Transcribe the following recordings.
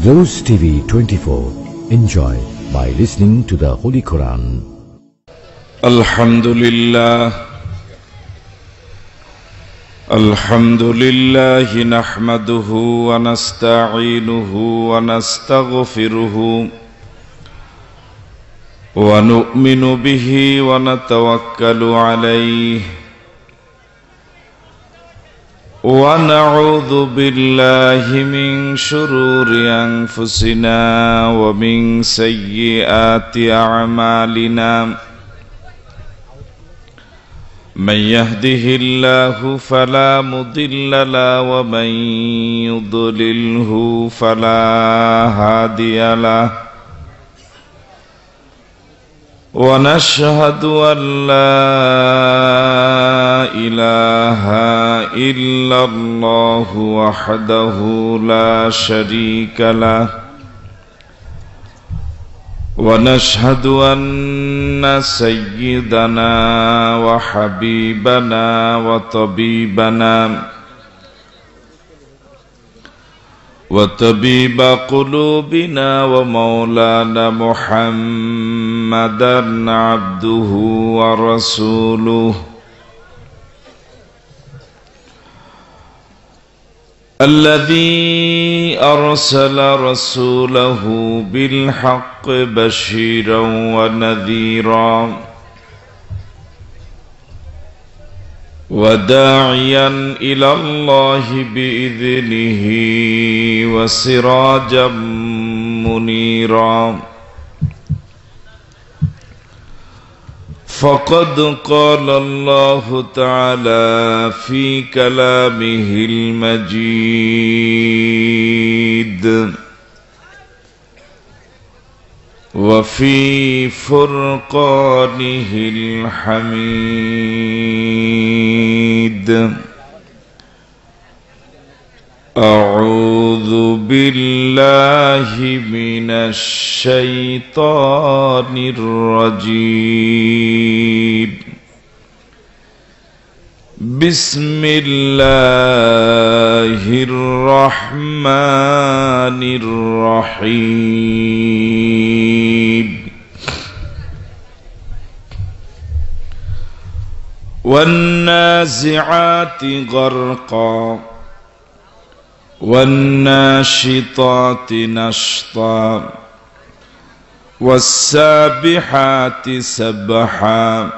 Rose TV 24. Enjoy by listening to the Holy Quran. Alhamdulillah nahmaduhu wa nasta'inuhu wa nastaghfiruhu wa nu'minu bihi wa natawakkalu alayhi wa na'udzu billahi min shururi anfusina wa min sayyiati a'malina. من يهده الله فلا مضل له ومن يضلله فلا هادي له ونشهد أن لا إله إلا الله وحده لا شريك له ونشهد أن سيدنا وحبيبنا وطبيب قلوبنا ومولانا محمدا عبده ورسوله الذي أرسل رسوله بالحق بشيرا ونذيرا وداعيا إلى الله بإذنه وسراجا منيرا فقد قال الله تعالى في كلامه المجيد وفي فرقانه الحميد. أعوذ بالله من الشيطان الرجيم. بسم الله الرحمن الرحيم. والنازعات غرقا والناشطات نشطا والسابحات سبحا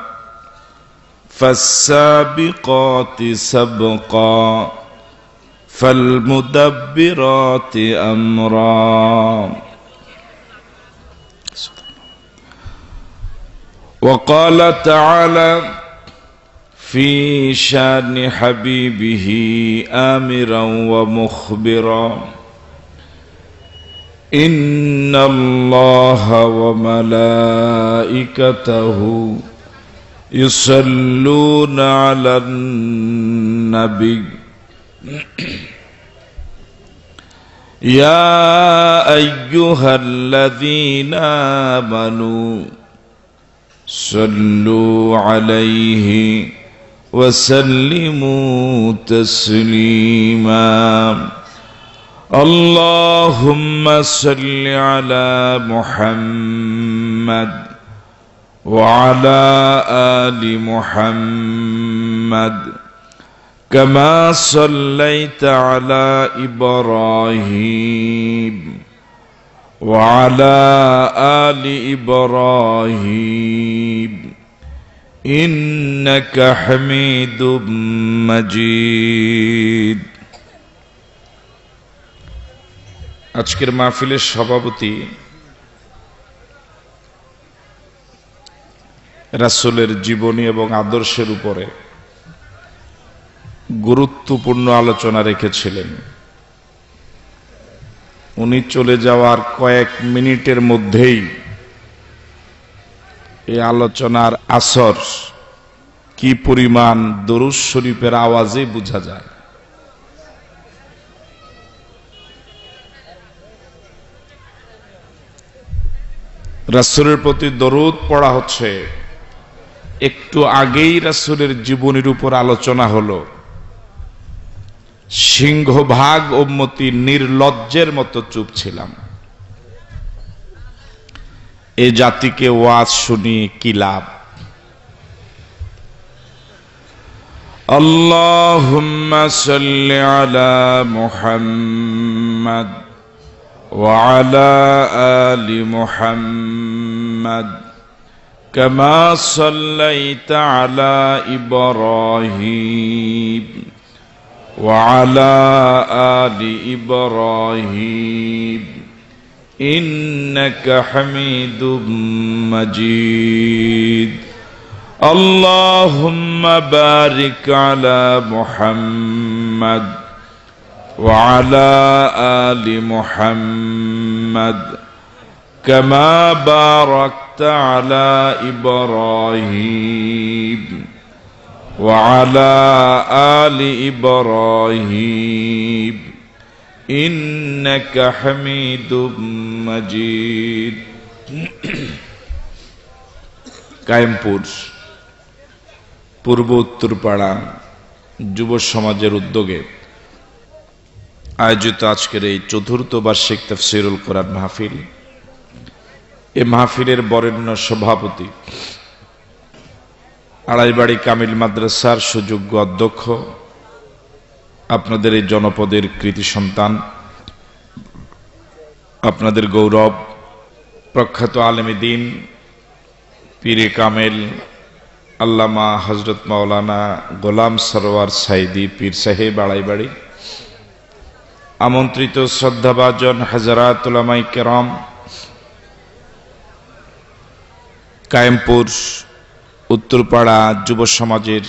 فالسابقات سبقا فالمدبرات أمرا. وقال تعالى في شان حبيبه آمرا ومخبرا إن الله وملائكته يصلون على النبي يا أيها الذين آمنوا صلوا عليه وسلموا تسليما. اللهم صل على محمد وعلى آل محمد كما صليت على إبراهيم وعلى آل إبراهيم إنك حميد مجيد. আজকের মাহফিলের সভাপতি রাসূলের জীবনী এবং আদর্শের উপরে গুরুত্বপূর্ণ আলোচনা রেখেছিলেন। উনি চলে যাওয়ার কয়েক মিনিটের মধ্যেই এই আলোচনার আসর কি পরিমাণ দরুদ শরীফের আওয়াজে বোঝা যায়। রাসূলের প্রতি দরুদ পড়া হচ্ছে। একটু আগেই রাসূলের জীবনীর উপর আলোচনা হলো। সিংহভাগ উম্মতি নির্লজ্জের মতো চুপ ছিলাম। এ জাতিকে ওয়াজ শুনিয়ে কি লাভ? আল্লাহুম্মা সাল্লি আলা মুহাম্মাদ ওয়া আলা আলি মুহাম্মাদ কামা সাল্লাইতা আলা ইব্রাহিম ওয়া আলা আলি ইব্রাহিম ইন্নাকা হামিদুম মাজিদ। আল্লাহুম্মা বারিক আলা মুহাম্মাদ ওয়া আলা আলি মুহাম্মাদ কামা বারাকতা আলা ইব্রাহিম ওয়া আলা আলি ইব্রাহিম ইন্নাকা হামিদুম মাজিদ। কায়েমপুর পূর্ব উত্তরপাড়া যুব সমাজের উদ্যোগে আয়োজিত আজকের এই চতুর্থ বার্ষিক তাফসীরুল কোরআন মাহফিল, এই মাহফিলের বরেণ্য সভাপতি আড়াইবাড়ি কামিল মাদ্রাসার সুযোগ্য অধ্যক্ষ, আপনাদের এই জনপদের কৃতি সন্তান, আপনাদের গৌরব, প্রখ্যাত আলেমে দ্বীন পীরে কামেল আল্লামা হযরত মাওলানা গোলাম সরওয়ার সাইদি পীর সাহেব আড়াইবাড়ি, আমন্ত্রিত শ্রদ্ধাভাজন হাজরাত উলামায়ে কেরাম, কায়েমপুর উত্তরপাড়া যুব সমাজের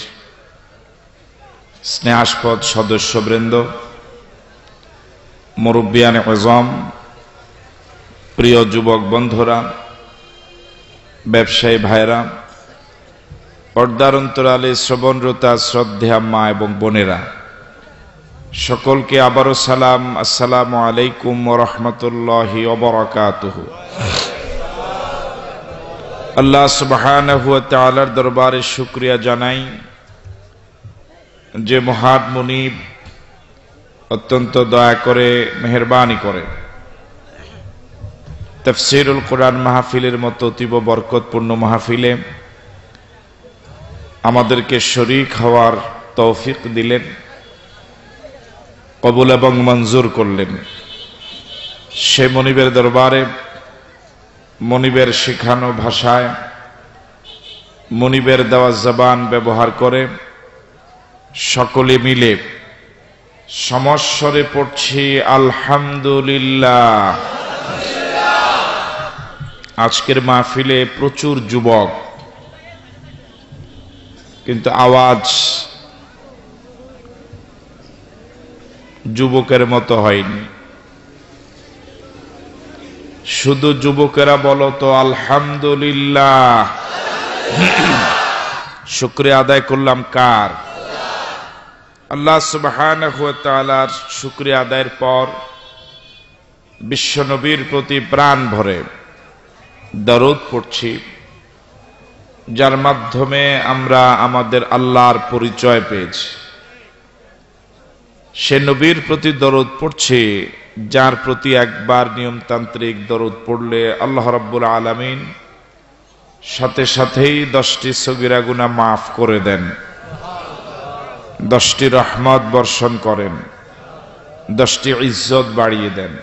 স্নেহাস্পদ সদস্যবৃন্দ, মুরব্বিয়ানে আযম, প্রিয় যুবক বন্ধুরা, ব্যবসায়ী ভাইরা, পর্দার অন্তরালে শ্রবণরতা শ্রদ্ধেয়া মা এবং বোনেরা, সকলকে আবারও সালাম, আসসালামু আলাইকুম ওয়া রাহমাতুল্লাহি ওয়া বারাকাতুহু। আল্লাহ সুবহানাহু ওয়া তাআলার দরবারে শুকরিয়া জানাই যে মহান মুনিব অত্যন্ত দয়া করে মেহেরবানি করে তাফসীরুল কোরআন মাহফিলের মতো অতীব বরকতপূর্ণ মাহফিলে আমাদেরকে শরীক হওয়ার তৌফিক দিলেন, কবুল এবং মঞ্জুর করলেন। সে মনিবের দরবারে মনিবের শেখানো ভাষায় মনিবের দেওয়া জবান ব্যবহার করে সকলে মিলে সমস্বরে পড়ছি আলহামদুলিল্লাহ। আজকের মাহফিলে প্রচুর যুবক, কিন্তু আওয়াজ যুবকের মতো হয়নি। শুধু যুবকেরা বলো তো আলহামদুলিল্লাহ। শুকরিয়া আদায় করলাম কার? আল্লাহ সুবহানাহু ওয়া তাআলার শুকরিয়া আদায়ের পর বিশ্বনবীর প্রতি প্রাণ ভরে দরুদ পড়ছি, যার মাধ্যমে আমরা আমাদের আল্লাহর পরিচয় পেয়েছি। সে নবীর প্রতি দরুদ পড়ছি যার প্রতি একবার নিয়মতান্ত্রিক দরুদ পড়লে আল্লাহ রাব্বুল আলামিন সাথে সাথেই 10টি সগীরা গুনাহ মাফ করে দেন, 10টি রহমত বর্ষণ করেন, 10টি ইজ্জত বাড়িয়ে দেন।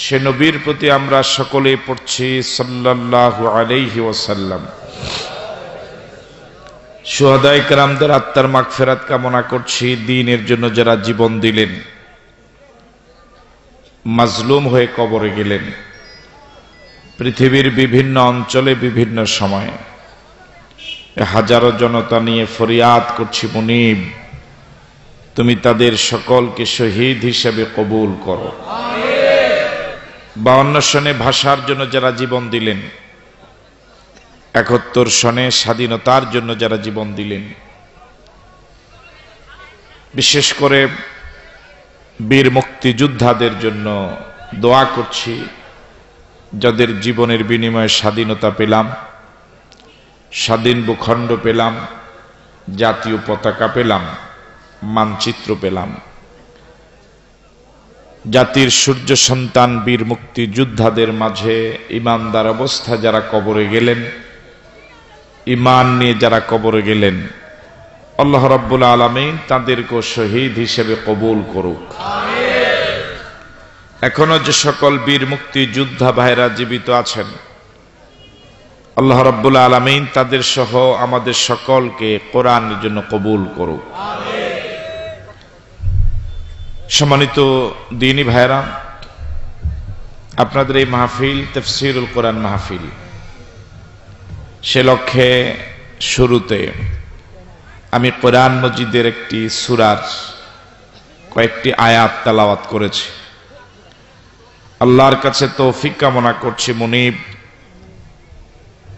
সে নবীর প্রতি আমরা সকলেই পড়ছি সাল্লাল্লাহু আলাইহি ওয়াসাল্লাম। শুহাদায়ে কেরামদের আত্মার মাগফিরাত কামনা করছি, দ্বীনের জন্য যারা জীবন দিলেন, মাজলুম হয়ে কবরে গেলেন, পৃথিবীর বিভিন্ন অঞ্চলে বিভিন্ন সময়ে হাজারো জনতা নিয়ে ফরিয়াদ করছি, মুনিব তুমি তাদের সকলকে শহীদ হিসেবে কবুল করো। 52 সনে ভাষার জন্য যারা জীবন দিলেন, 71 সনে স্বাধীনতার জন্য যারা জীবন দিলেন, বিশেষ করে বীর মুক্তিযোদ্ধাদের জন্য দোয়া করছি, যাদের জীবনের বিনিময়ে স্বাধীনতা পেলাম, স্বাধীন ভূখণ্ড পেলাম, জাতীয় পতাকা পেলাম, মানচিত্র পেলাম। জাতির সূর্য সন্তান বীর মুক্তিযোদ্ধাদের মাঝে ঈমানদার অবস্থা যারা কবরে গেলেন, ঈমান নিয়ে যারা কবরে গেলেন, আল্লাহ রাব্বুল আলামিন তাদেরকে শহীদ হিসেবে কবুল করুক। এখনো যে সকল বীর মুক্তিযোদ্ধা ভাইরা জীবিত আছেন, আল্লাহ রাব্বুল আলামিন তাদের সহ আমাদের সকলকে কোরআনের জন্য কবুল করুক। সম্মানিত দ্বীনী ভাইরা, আপনাদের এই মাহফিল তাফসীরুল কোরআন মাহফিল, সে লক্ষ্যে শুরুতে আমি কোরআন মজিদের একটি সূরার কয়েকটি আয়াত তেলাওয়াত করেছি। আল্লাহর কাছে তৌফিক কামনা করছি, মুনিব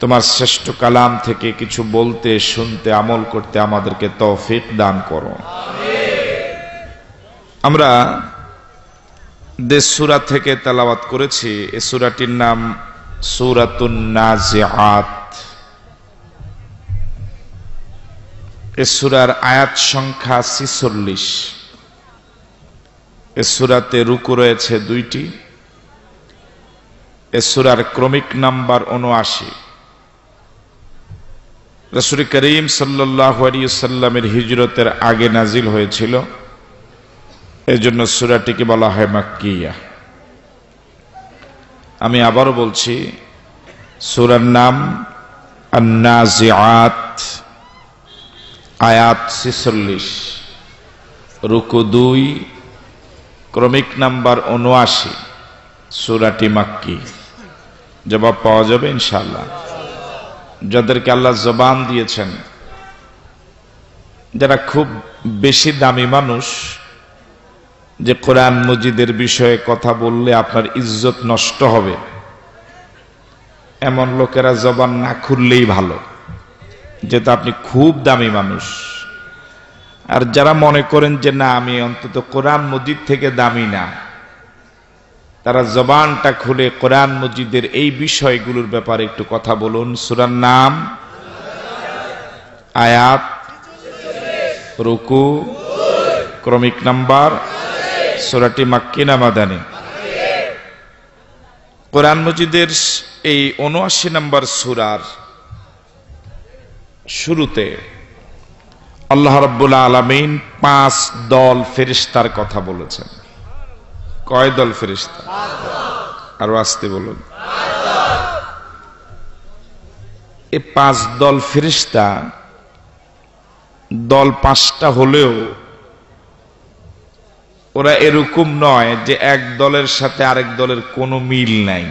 তোমার শ্রেষ্ঠ কালাম থেকে কিছু বলতে, শুনতে, আমল করতে আমাদেরকে তৌফিক দান করো। আমরা যে সূরা থেকে তেলাওয়াত করেছি, এই সূরাটির নাম সূরাতুন নাজিআত। এই সূরার আয়াত সংখ্যা 46। এই সূরাতে রুকু রয়েছে 2টি। এই সূরার ক্রমিক নাম্বার 79। রাসূল করিম সাল্লাল্লাহু আলাইহি ওয়াসাল্লামের হিজরতের আগে নাজিল হয়েছিল, এজন্য সূরাটিকে বলা হয় মাক্কিয়া। আমি আবারও বলছি, সূরার নাম আন-নাজিআত, আয়াত 46, রুকু 2, ক্রমিক নাম্বার 79। সূরাটি মাক্কি। জবাব পাওয়া যাবে ইনশাআল্লাহ। যাদেরকে আল্লাহ জবান দিয়েছেন, যারা খুব বেশি দামি মানুষ, যে কোরআন মজিদের বিষয়ে কথা বললে আপনার ইজ্জত নষ্ট হবে, এমন লোকেরা জবান না খুললেই ভালো, যেটা আপনি খুব দামি মানুষ। আর যারা মনে করেন যে না, আমি অন্তত কোরআন মজিদ থেকে দামি না, তারা জবানটা খুলে কোরআন মজিদের এই বিষয়গুলোর ব্যাপারে একটু কথা বলুন। সূরার নাম, আয়াত, রুকু, ক্রমিক নাম্বার, সূরাটি মাক্কি না মাদানী? কোরআন মজিদের এই 79 নম্বর সূরার শুরুতে আল্লাহ রাব্বুল আলামিন 5 দল ফেরেশতার কথা বলেছেন। কয় দল ফেরেশতা? আরো আসতে বলুন। এই 5 দল ফেরেশতা, দল 5টা হলেও ওরা এরকম নয় যে এক দলের সাথে আরেক দলের কোনো মিল নাই।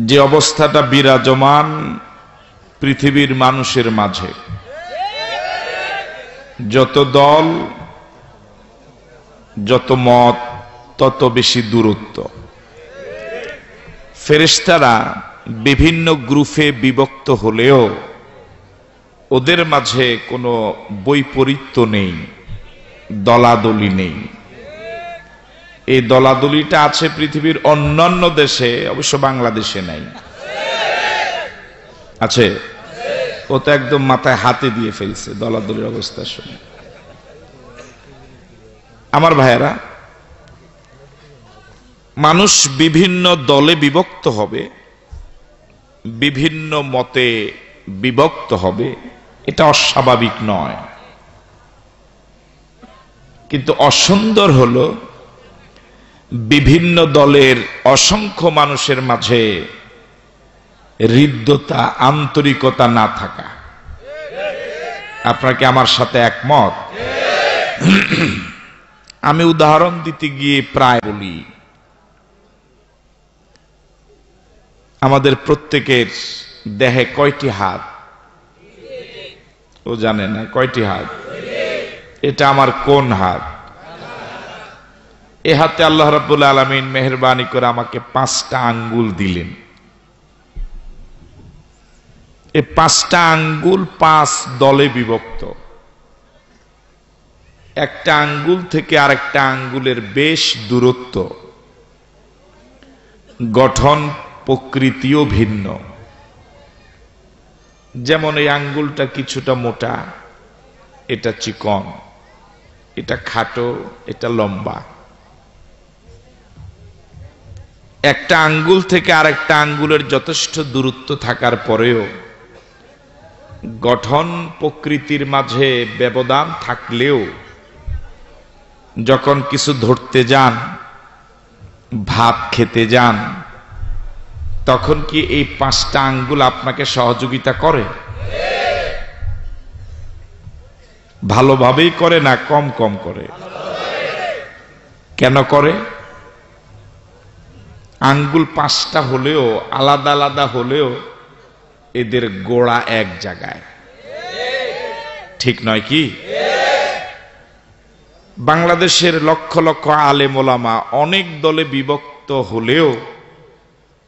যে অবস্থাটা বিরাজমান পৃথিবীর মানুষের মাঝে, যত দল, যত মত, তত বেশি দূরত্ব। ফেরেশতারা বিভিন্ন গ্রুপে বিভক্ত হলেও ওদের মাঝে কোনো বৈপরীত্য নেই, দলাদলি নেই। এই দলাদলিটা আছে পৃথিবীর অন্যান্য দেশে, অবশ্য বাংলাদেশে নাই। আছে? ও তো একদম মাথায় হাতে দিয়ে ফেলছে দলাদলির অবস্থা শুনে। আমার ভাইয়েরা, মানুষ বিভিন্ন দলে বিভক্ত হবে, বিভিন্ন মতে বিভক্ত হবে, এটা অস্বাভাবিক নয়। কিন্তু অসুন্দর হলো বিভিন্ন দলের অসংখ্য মানুষের মাঝে হৃদ্যতা, আন্তরিকতা না থাকা। আপনারা কি আমার সাথে একমত? আমি উদাহরণ দিতে গিয়ে প্রায় বলি, আমাদের প্রত্যেকের দেহে কয়টি হাত? ও জানে না কয়টি হাত? এটা আমার কোন হাত? এ হাতে আল্লাহ রাব্বুল আলামিন মেহেরবানি করে আমাকে 5টা আঙ্গুল দিলেন। এই 5টা আঙ্গুল 5 দলে বিভক্ত। একটা আঙ্গুল থেকে আরেকটা আঙ্গুলের বেশ দূরত্ব, গঠন প্রকৃতিও ভিন্ন। যেমন এই আঙ্গুলটা কিছুটা মোটা, এটা চিকন। এটা খাটো, এটা লম্বা। একটা আঙ্গুল থেকে আরেকটা আঙ্গুলের যথেষ্ট দূরত্ব থাকার পরেও গঠন প্রকৃতির মাঝে ব্যবধান থাকলেও যখন কিছু ধরতে যান, ভাত খেতে যান, তখন কি এই 5টা আঙ্গুল আপনাকে সহযোগিতা করে? ভালোভাবেই করে না কম কম করে? কেন করে? আঙ্গুল 5টা হলেও, আলাদা আলাদা হলেও এদের গোড়া এক জায়গায়, ঠিক নয় কি? বাংলাদেশের লক্ষ লক্ষ আলেম ওলামা অনেক দলে বিভক্ত হলেও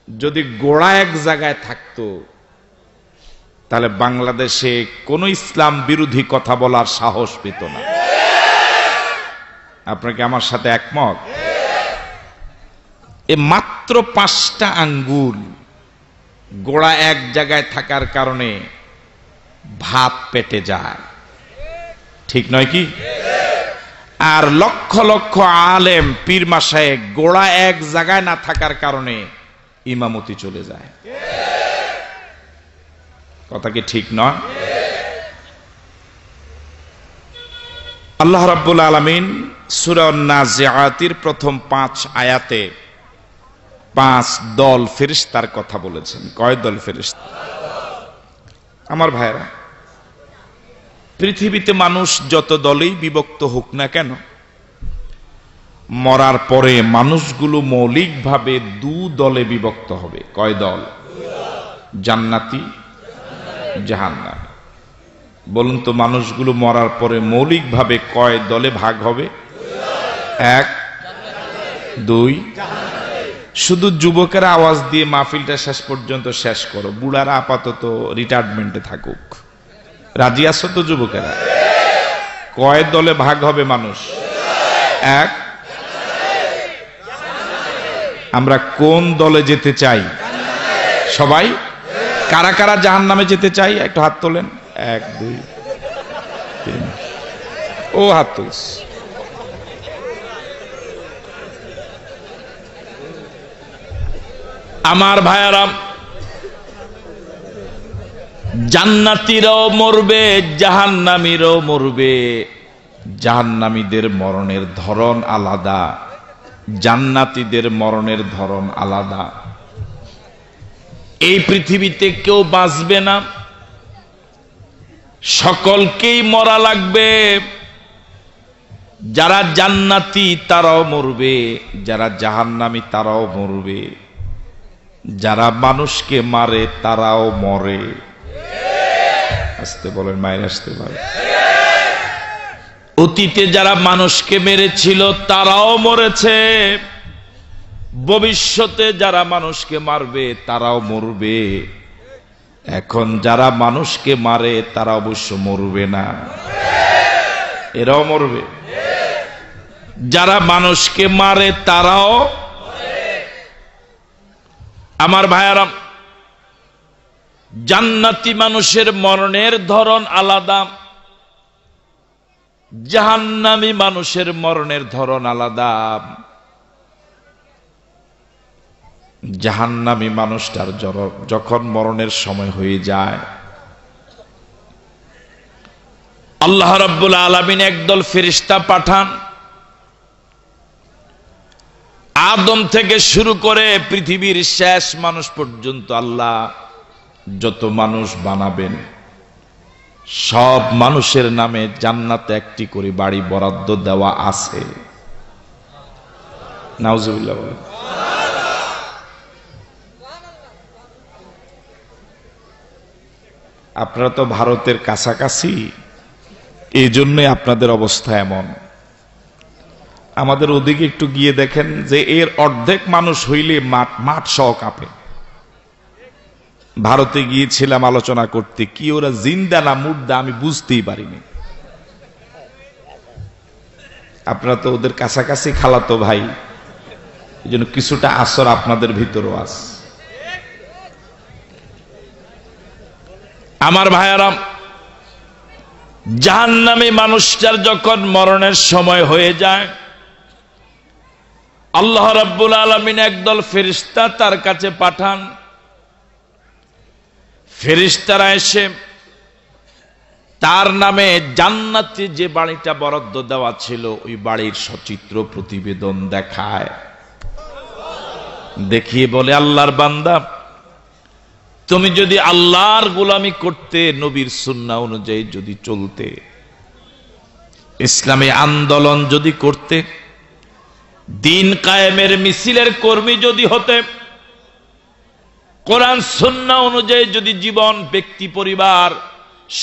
যদি গোড়া এক জায়গায় থাকতো তাহলে বাংলাদেশে কোনো ইসলাম বিরোধী কথা বলার সাহস পেত না। আপনারা কি আমার সাথে একমত? এ মাত্র 5টা আঙ্গুল গোড়া এক জায়গায় থাকার কারণে ভাত পেটে যায়, ঠিক নয় কি? আর লক্ষ লক্ষ আলেম পীর মাশায়েখ গোড়া এক জায়গায় না থাকার কারণে ইমামতি চলে যায়। কথা কি ঠিক নয়? আল্লাহ রাব্বুল আলামিন সূরা আন-নাজিআতের প্রথম 5 আয়াতে 5 দল ফেরেশতার কথা বলেছেন। কয় দল ফেরেশতা? আমার ভাইরা, পৃথিবীতে মানুষ যত দলেই বিভক্ত হোক না কেন, মরার পরে মানুষগুলো মৌলিকভাবে 2 দলে বিভক্ত হবে। কয় দল? জান্নাতি, জাহান্নামী। বলুন তো, মানুষগুলো মরার পরে মৌলিকভাবে কয় দলে ভাগ হবে? 1, 2। শুধু যুবকেরা আওয়াজ দিয়ে মাহফিলটা শেষ পর্যন্ত শেষ করো, বুড়ারা আপাতত রিটায়ারমেন্টে থাকুক। রাজি আছো তো যুবকেরা? কয় দলে ভাগ হবে মানুষ? 1। আমরা কোন দলে যেতে চাই? সবাই? কারা কারা জাহান্নামে যেতে চাই একটু হাত তোলেন। 1, 2, 3। ও হাত তুলস। আমার ভাইয়ারাম, জান্নাতীরাও মরবে, জাহান্নামীরাও মরবে। জাহান্নামীদের মরণের ধরন আলাদা, জান্নাতীদের মরণের ধরন আলাদা। এই পৃথিবীতে কেউ বাঁচবে না, সকলকেই মরা লাগবে। যারা জান্নাতি তারাও মরবে, যারা জাহান্নামী তারাও মরবে, যারা মানুষকে মারে তারাও মরে। আসতে বলেন, মায়ের আসতে পারে। অতীতে যারা মানুষকে মেরেছিল তারাও মরেছে, ভবিষ্যতে যারা মানুষকে মারবে তারাও মরবে। এখন যারা মানুষকে মারে তারা অবশ্য মরবে না, এরাও মরবে। যারা মানুষকে মারে তারাও। আমার ভাইয়ারা, জান্নাতি মানুষের মরণের ধরন আলাদা, জাহান্নামী মানুষের মরণের ধরন আলাদা। জাহান্নামী মানুষটার যখন মরণের সময় হয়ে যায়, আল্লাহ রাব্বুল আলামিন একদল ফেরেশতা পাঠান। আদম থেকে শুরু করে পৃথিবীর শেষ মানুষ পর্যন্ত আল্লাহ যত মানুষ বানাবেন সব মানুষের নামে জান্নাতে একটি করে বাড়ি বরাদ্দ দেওয়া আছে। নাউজুবিল্লাহ বলেন। আপনারা তো ভারতের কাছাকাছি, এই জন্য আপনাদের অবস্থা এমন। আমাদের ওদিকে একটু গিয়ে দেখেন যে এর অর্ধেক মানুষ হইলে মাঠ সহ কাঁপে। ভারতে গিয়েছিলাম আলোচনা করতে, কি ওরা জিন্দা না মুর্দা আমি বুঝতেই পারিনি। আপনারা তো ওদের কাছাকাছি খালাতো ভাই, এই জন্য কিছুটা আসর আপনাদের ভিতরও আছে। আমার ভাইয়ারাম, জাহান্নামী মানুষটার যখন মরণের সময় হয়ে যায়, আল্লাহ রাব্বুল আলামিন একদল ফেরেশতা তার কাছে পাঠান। ফেরেশতারা এসে তার নামে জান্নাতে যে বাড়িটা বরাদ্দ দেওয়া ছিল ওই বাড়ির সচিত্র প্রতিবেদন দেখায়, দেখিয়ে বলে, আল্লাহর বান্দা, তুমি যদি আল্লাহর গোলামি করতে, নবীর সুন্নাহ অনুযায়ী যদি চলতে, ইসলামী আন্দোলন যদি করতে, দিন কায়েমের মিছিলের কর্মী যদি হতে, কোরআন সুন্নাহ অনুযায়ী যদি জীবন, ব্যক্তি, পরিবার,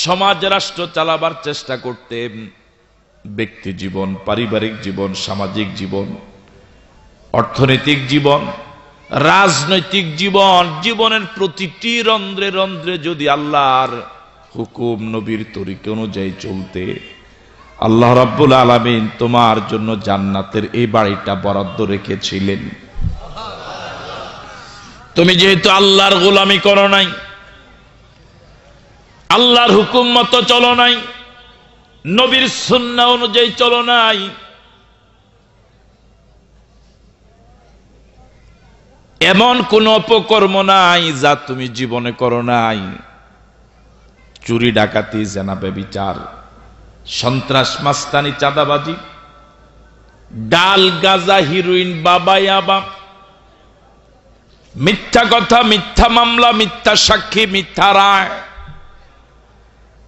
সমাজ, রাষ্ট্র চালাবার চেষ্টা করতে, ব্যক্তি জীবন, পারিবারিক জীবন, সামাজিক জীবন, অর্থনৈতিক জীবন, রাজনৈতিক জীবন, জীবনের প্রতিটি রন্ধ্রে রন্ধ্রে যদি আল্লাহর হুকুম, নবীর তরিকা অনুযায়ী চলতে, আল্লাহ রাব্বুল আলামিন তোমার জন্য জান্নাতের এই বাড়িটা বরাদ্দ রেখেছিলেন। তুমি যেহেতু আল্লাহর গোলামি করো নাই, আল্লাহর হুকুম মতো চলো নাই, নবীর সুন্নাহ অনুযায়ী চলো নাই, এমন কোন অপকর্ম নাই যা তুমি জীবনে করো নাই। চুরি, ডাকাতি, জেনা, ব্যভিচার, সন্ত্রাস, মাস্তানি, চাঁদাবাজি, ডাল, গাঁজা, হিরোইন, বাবা, ইয়াবা, মিথ্যা কথা, মিথ্যা মামলা, মিথ্যা সাক্ষী, মিথ্যা রায়,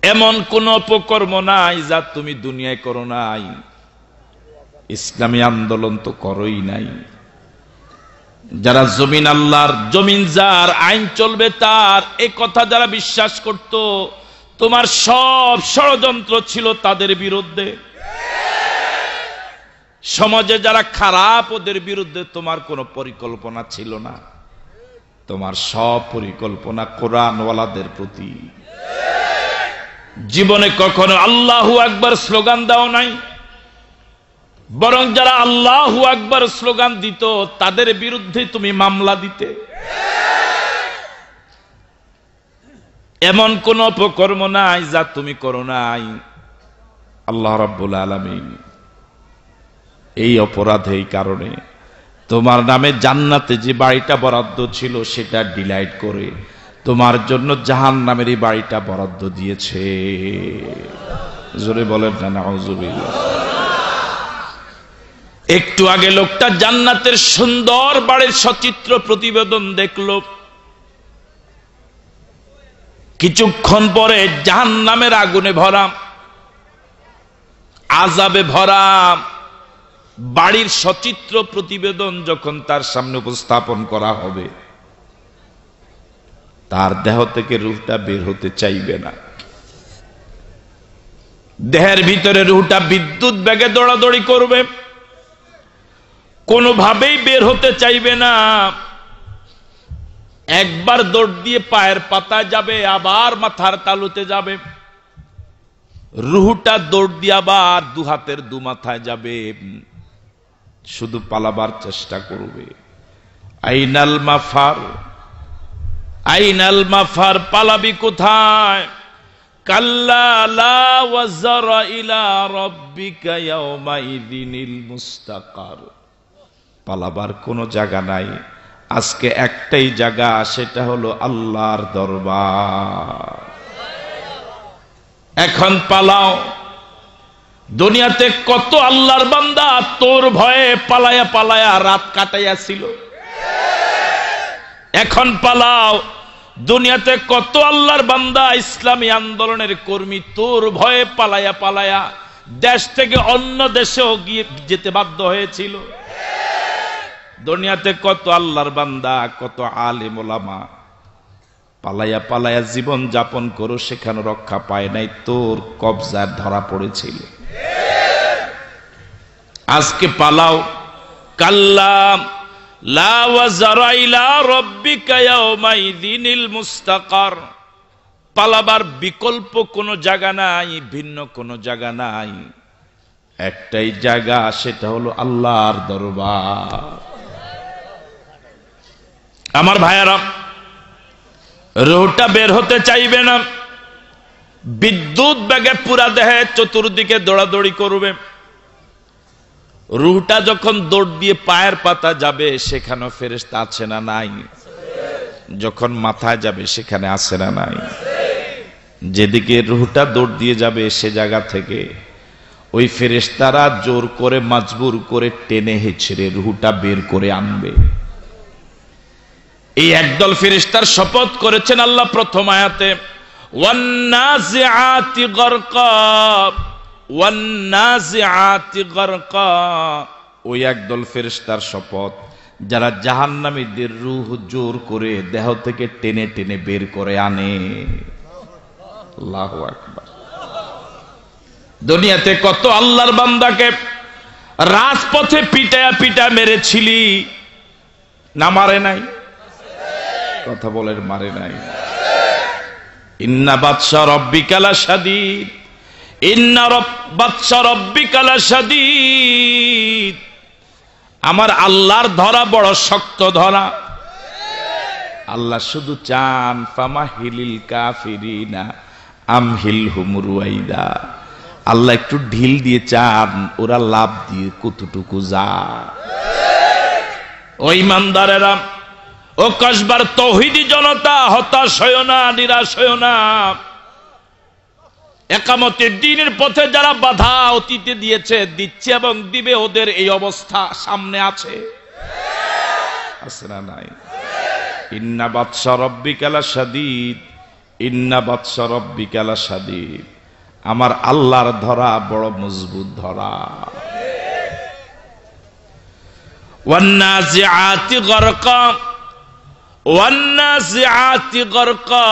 এমন কোন অপকর্ম নাই যা তুমি দুনিয়ায় করো নাই। ইসলামী আন্দোলন তো করোই নাই। যারা জমিন আল্লাহর, জমিন যার, আইন চলবে তার, এ কথা যারা বিশ্বাস করত, তোমার সব ষড়যন্ত্র ছিল তাদের বিরুদ্ধে। সমাজে যারা খারাপ, ওদের বিরুদ্ধে তোমার কোনো পরিকল্পনা ছিল না। তোমার সব পরিকল্পনা কোরআনওয়ালাদের প্রতি। জীবনে কখনো আল্লাহু আকবার স্লোগান দাও নাই, বরং যারা আল্লাহু আকবার স্লোগান দিত তাদের বিরুদ্ধে তুমি মামলা দিতে। এমন কোন অপকর্ম নাই যা তুমি করো নাই। আল্লাহ রাব্বুল আলামিন এই অপরাধের কারণে তোমার নামে জান্নাতে যে বাড়িটা বরাদ্দ ছিল সেটা ডিলাইট করে তোমার জন্য জাহান্নামের এই বাড়িটা বরাদ্দ দিয়েছে। জোরে বলেন না নাউজুবিল্লাহ। একটু আগে লোকটা জান্নাতের সুন্দর বাড়ির সচিত্র প্রতিবেদন দেখলো, কিছুক্ষণ পরে জাহান্নামের আগুনে ভরা, আযাবে ভরা বাড়ির সচিত্র প্রতিবেদন যখন তার সামনে উপস্থাপন করা হবে, তার দেহ থেকে রূহটা বের হতে চাইবে না। দেহের ভিতরে রূহটা বিদ্যুৎ বেগে দৌড়াদৌড়ি করবে, কোনোভাবেই বের হতে চাইবে না। একবার দৌড় দিয়ে পায়ের পাতায় যাবে, আবার মাথার তালুতে যাবে, রূহটা দৌড় দিয়ে আবার দু হাতের দু মাথায় যাবে, শুধু পালাবার চেষ্টা করবে। আইনাল মাফার, আইনাল মাফার, পালাবি কোথায়? কাল্লা লা ওয়াজরা ইলা রাব্বিকা ইয়াওমাইযিনিল মুস্তাকার। পালাবার কোনো জায়গা নাই, আজকে একটাই জায়গা, সেটা হলো আল্লাহর দরবার। এখন পালাও। দুনিয়াতে কত আল্লাহর বান্দা তোর ভয়ে পালায়া পালায়া রাত কাটাইয়াছিল, এখন পালাও। দুনিয়াতে কত আল্লাহর বান্দা ইসলামী আন্দোলনের কর্মী তোর ভয়ে পালায়া পালায়া দেশ থেকে অন্য দেশেও গিয়ে যেতে বাধ্য হয়েছিল। দুনিয়াতে কত আল্লাহর বান্দা, কত আলেম ওলামা পালায়া পালায়া জীবন যাপন করো, সেখানে রক্ষা পায় নাই, তোর কবজায় ধরা পড়েছিল। আজকে পালাও। কাল্লা লা ওয়াজরা ইলা রাব্বিকা ইয়াওমাইযিনিল মুস্তাকার। পালাবার বিকল্প কোনো জায়গা নাই, ভিন্ন কোনো জায়গা নাই, একটাই জায়গা, সেটা হলো আল্লাহর দরবার। আমার ভাইয়ারা, রূহটা বের হতে চাইবে না, বিদ্যুৎ বেগে পুরা দেহে চতুর্দিকে দৌড়াদৌড়ি করবে। রুহটা যখন দৌড় দিয়ে পায়ের পাতা যাবে সেখানে ফেরেশতা আছে না নাই? যখন মাথায় যাবে সেখানে আছে না নাই? যেদিকে রুহটা দৌড় দিয়ে যাবে সে জায়গা থেকে ওই ফেরেশতারা জোর করে মজবুর করে টেনে হেঁচড়ে রুহটা বের করে আনবে। এই একদল ফেরেশতার শপথ করেছেন আল্লাহ প্রথম আয়াতে, ওয়ান্নাজিআতি গরকা, ওয়ান্নাজিআতি গরকা। ওই একদল ফেরেশতার শপথ যারা জাহান্নামীদের রূহ জোর করে দেহ থেকে টেনে টেনে বের করে আনে। আল্লাহু আকবার। দুনিয়াতে কত আল্লাহর বান্দাকে রাজপথে পিটায়া পিটা মেরেছিলি, না মারে নাই? কথা বলেন, মারে নাই? ইন্না বাতশা রাব্বিকা লাশাদীদ, ইন্না বাতশা রাব্বিকা লাশাদীদ। আমার আল্লাহর ধরা বড় শক্ত ধরা। আল্লাহ শুধু চান ফামাহিলিল কাফিরিনা আমহিলহুম রুয়াইদা। আল্লাহ একটু ঢিল দিয়ে চান, ওরা লাভ দিয়ে কতটুকু যা। ও ইমানদারেরা, ও কসবার তৌহিদি জনতা, হতাশ হয়ো না, নিরাশ হয়ো না। একামতের দ্বীনের পথে যারা বাধা অতীতে দিয়েছে, দিচ্ছে এবং দিবে, ওদের এই অবস্থা সামনে আছে, আছে না নাই? ইন্না বাতশা রাব্বিকা লাশাদীদ, ইন্না বাতশা রাব্বিকা লাশাদীদ। আমার আল্লাহর ধরা বড় মজবুত ধরা। ওয়ান্নাজিআতি গরকা, ওয়ান্নাজিআতি গরকা।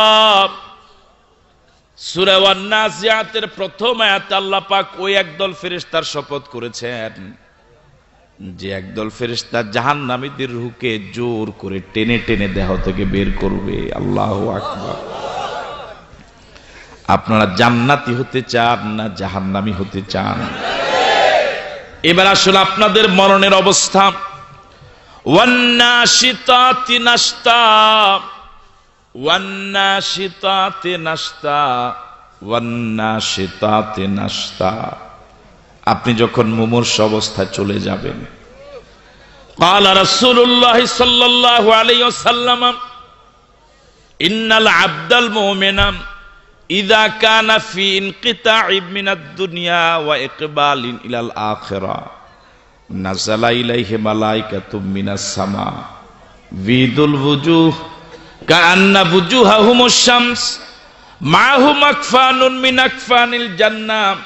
সূরা ওয়ান্নাজিআতের প্রথম আয়াতে আল্লাহ পাক ওই একদল ফেরেশতার শপথ করেছেন যে একদল ফেরেশতা জাহান্নামীদের রূহকে জোর করে টেনে টেনে দেহ থেকে বের করবে। আল্লাহু আকবার। আপনারা জান্নাতি হতে চান না জাহান্নামী হতে চান? এবার আসলে আপনাদের মরণের অবস্থা। ওয়ান্নাশিতাতি নাশতা, ওয়ান্নাশিতাতি নাশতা, ওয়ান্নাশিতাতি নাশতা। আপনি যখন মুমূর্ষু অবস্থায় চলে যাবেন, ক্বালা রাসূলুল্লাহ সাল্লাল্লাহু আলাইহি ওয়াসাল্লাম, ইন্নাল আবদাল মুমিনা ইযা কানা ফি ইনকিতা'i মিনাদ দুনিয়া ওয়া ইকবালিন ইলাল আখিরা নাযালা ইলাইহি মালাইকাতুম মিনাস সামা বিদুল ওয়ুজুহ কাআন্না বুজুহাহুমুশ শামস মা'হুম আকফানুন মিন আকফানিল জান্নাহ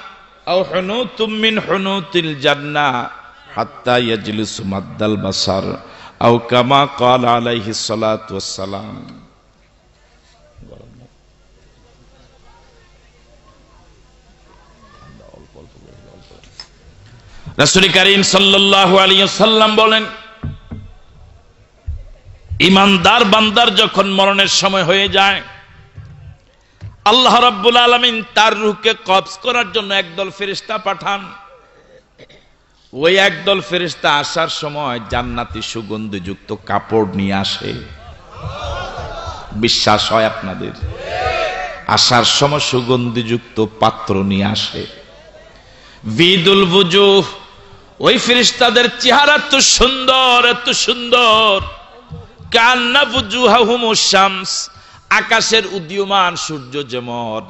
আও হুনুতুম মিন হুনুতিল জান্নাহ হাত্তা ইয়াজলিসু মাদ্দাল বাসার আও কামা ক্বালা আলাইহিস সালাতু ওয়াস সালাম। রাসূল কারীম সাল্লাল্লাহু আলাইহি ওয়াসাল্লাম বলেন, ঈমানদার বান্দার যখন মরণের সময় হয়ে যায়, আল্লাহ রাব্বুল আলামিন তার রূহকে কবজ করার জন্য একদল ফেরেশতা পাঠান। ওই একদল ফেরেশতা আসার সময় জান্নাতি সুগন্ধিযুক্ত কাপড় নিয়ে আসে। বিশ্বাস হয় আপনাদের? আসার সময় সুগন্ধিযুক্ত পাত্র নিয়ে আসে। বিদুল ওয়ুজুহ, ওই ফেরেশতাদের চেহারা এত সুন্দর, এত সুন্দর, কান্না বুজুহাহুমুশ শামস, আকাশের উদীয়মান সূর্য যেমন।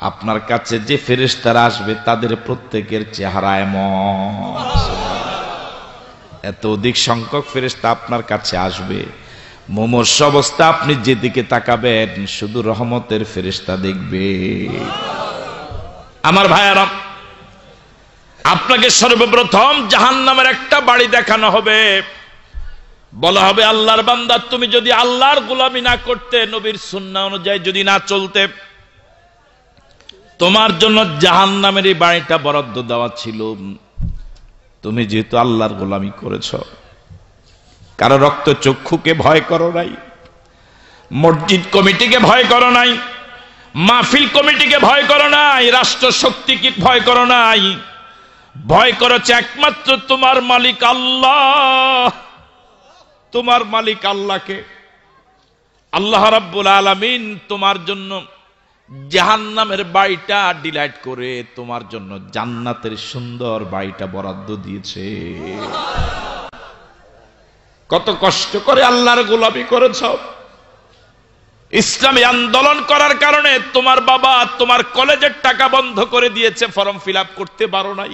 আপনার কাছে যে ফেরেশতারা আসবে তাদের প্রত্যেকের চেহারা এমন। এত অধিক সংখ্যক ফেরেশতা আপনার কাছে আসবে, মুমূর্ষু অবস্থা আপনি যেদিকে তাকাবেন শুধু রহমতের ফেরেশতা দেখবে। আমার ভাইয়ারা, আপনাকে সর্বপ্রথম জাহান্নামের একটা বাড়ি দেখানো হবে। বলা হবে, আল্লাহর বান্দা, তুমি যদি আল্লাহর গোলামি না করতে, নবীর সুন্নাহ অনুযায়ী যদি না চলতে, তোমার জন্য জাহান্নামের এই বাড়িটা বরাদ্দ দেওয়া ছিল। তুমি যেহেতু আল্লাহর গোলামি করেছ, কারো রক্ত চক্ষুকে ভয় করো নাই, মসজিদ কমিটিকে ভয় করো নাই, মাহফিল কমিটিকে ভয় করো নাই, রাষ্ট্র শক্তিকে ভয় করো নাই, ভয় করেছে একমাত্র তোমার মালিক আল্লাহ। তোমার মালিক আল্লাহকে। আল্লাহ রাব্বুল আলামিন তোমার জন্য জাহান্নামের বাড়িটা ডিলাইট করে তোমার জন্য জান্নাতের সুন্দর বাড়িটা বরাদ্দ দিয়েছে। কত কষ্ট করে আল্লাহর গোলামি করেছ। ইসলামী আন্দোলন করার কারণে তোমার বাবা তোমার কলেজের টাকা বন্ধ করে দিয়েছে, ফর্ম ফিল আপ করতে পারো নাই।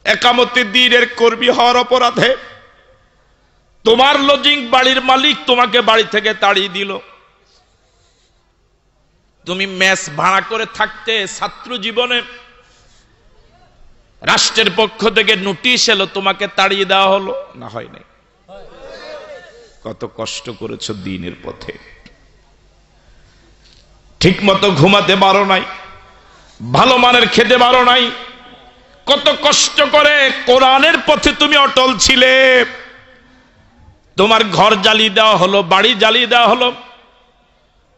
একামতে দ্বীনের কর্মী হওয়ার অপরাধে তোমার লজিং বাড়ির মালিক তোমাকে বাড়ি থেকে তাড়িয়ে দিল। তুমি মেস ভাড়া করে থাকতে ছাত্র জীবনে রাষ্ট্রের পক্ষ থেকে নোটিশ এলো, তোমাকে তাড়িয়ে দেওয়া হলো না, হয় নাই? কত কষ্ট করেছো দ্বীনের পথে, ঠিক মতো ঘুমাতে পারো নাই, ভালো মানের খেতে পারো নাই। কত কষ্ট করে কোরআনের পথে তুমি অটল ছিলে। তোমার ঘর জ্বালিয়ে দেওয়া হলো, বাড়ি জ্বালিয়ে দেওয়া হলো,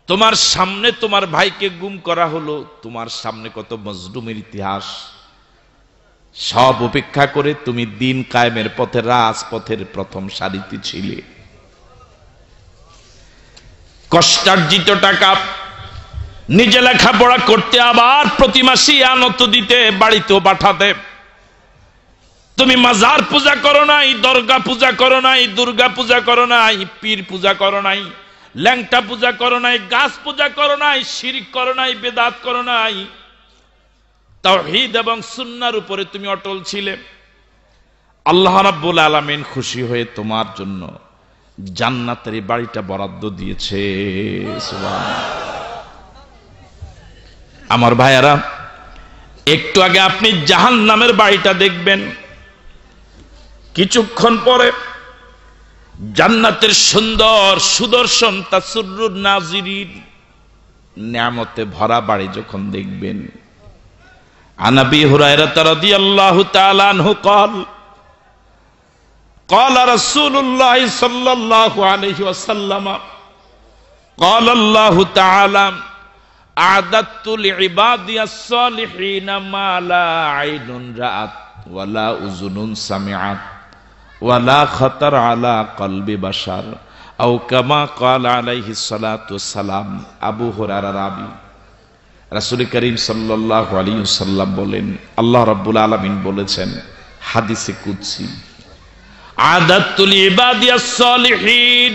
তোমার সামনে তোমার ভাইকে গুম করা হলো, তোমার সামনে কত মজলুমের ইতিহাস। সব উপেক্ষা করে তুমি দ্বীন কায়েমের পথে রাজপথের প্রথম সারিতে ছিলে। কষ্টার্জিত টাকা নিজে লেখাপড়া করতে, আবার প্রতি মাসে আনত দিতে, বাড়িতেও পাঠাতে। তুমি মাজার পূজা করো নাই, দরগা পূজা করো নাই, দুর্গা পূজা করো নাই, পীর পূজা করো নাই, ল্যাংটা পূজা করো নাই, গাছ পূজা করো নাই, শিরক করো নাই, বেদাত করো নাই। তাওহীদ এবং সুন্নাহর উপরে তুমি অটল ছিলে। আল্লাহ রাব্বুল আলামিন খুশি হয়ে তোমার জন্য জান্নাতের বাড়িটা বরাদ্দ দিয়েছে। সুবহানাল্লাহ। আমার ভাইয়ারা, একটু আগে আপনি জাহান্নামের বাড়িটা দেখবেন, কিছুক্ষণ পরে জান্নাতের সুন্দর সুদর্শন তাসুরুন নাজিরিন নিয়ামতে ভরা বাড়ি যখন দেখবেন। আন আবি হুরায়রা রাদিয়াল্লাহু তাআলা আনহু قال قال رسول الله صلى الله عليه وسلم قال الله تعالى أعددت لعبادي الصالحين ما لا عين رأت ولا أذن سمعت ولا خطر على قلب بشر أو كما قال عليه الصلاة والسلام। আবু হুরায়রা রাবি, রাসূল করিম সাল্লাল্লাহু আলাইহি ওয়াসাল্লাম বলেন, আল্লাহ রাব্বুল আলামিন বলেছেন হাদিসে কুদসি, আ'দাতু লিইবাদিয়াস সালিহিন,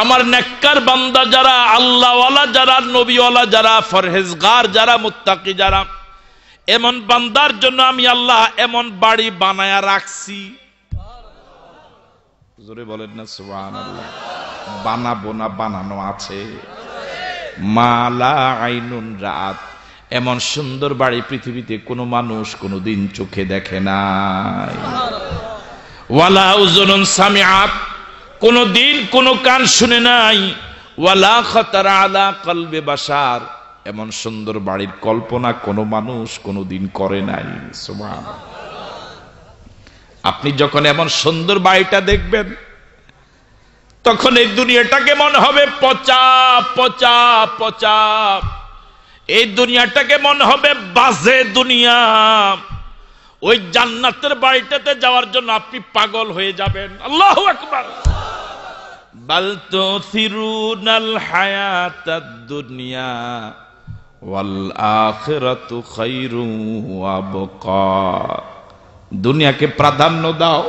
আমার নেককার বান্দা যারা, আল্লাহওয়ালা যারা, নবীওয়ালা যারা, ফরহেজগার যারা, মুত্তাকি যারা, এমন বান্দার জন্য আমি আল্লাহ এমন বাড়ি বানায়া রাখছি। জোরে বলেন না সুবহানাল্লাহ। বানাবো না, বানানো আছে। মালা আইনুন রাত, এমন সুন্দর বাড়ি পৃথিবীতে কোনো মানুষ কোনোদিন চোখে দেখে নাই। ওয়ালা উযুনুন সামিআত, কোনো দিন কোনো কান শুনে নাই। ওয়ালা খাতারা আলা কলবে বাশার, এমন সুন্দর বাড়ির কল্পনা কোনো মানুষ কোনোদিন করে নাই। সুবহানাল্লাহ। আপনি যখন এমন সুন্দর বাড়িটা দেখবেন, তখন এই দুনিয়াটাকে মনে হবে পচা পচা পচা, এই দুনিয়াটাকে মনে হবে বাজে দুনিয়া। ওই জান্নাতের বাড়িটাতে যাওয়ার জন্য আপনি পাগল হয়ে যাবেন। আল্লাহু আকবার। বাল তুসিরুনাল হায়াতাদ দুনিয়া ওয়াল আখিরাতু খায়রু ওয়া আবকা। দুনিয়াকে প্রাধান্য দাও।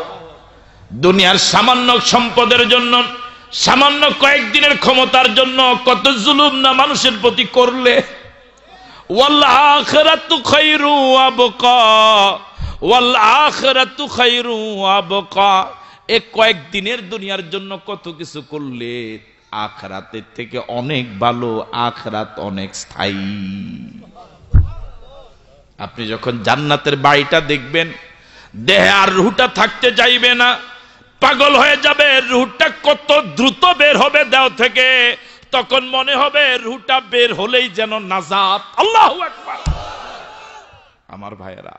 দুনিয়ার সামান্য সম্পদের জন্য, সামান্য কয়েকদিনের ক্ষমতার জন্য কত জুলুম না মানুষের প্রতি করলে। ওয়াল আখিরাতু খায়রু ওয়া আবকা, ওয়াল আখিরাতু খায়রু ওয়া আবকা। এই কয়েকদিনের দুনিয়ার জন্য কত কিছু করলে, আখিরাতের থেকে অনেক ভালো, আখিরাত অনেক স্থায়ী। আপনি যখন জান্নাতের বাড়িটা দেখবেন, দেহে আর রূহটা থাকতে চাইবে না, পাগল হয়ে যাবে। রূহটা কত দ্রুত বের হবে দেহ থেকে, তখন মনে হবে রূহটা বের হলেই যেন নাজাত। আল্লাহু আকবার। আমার ভাইয়েরা,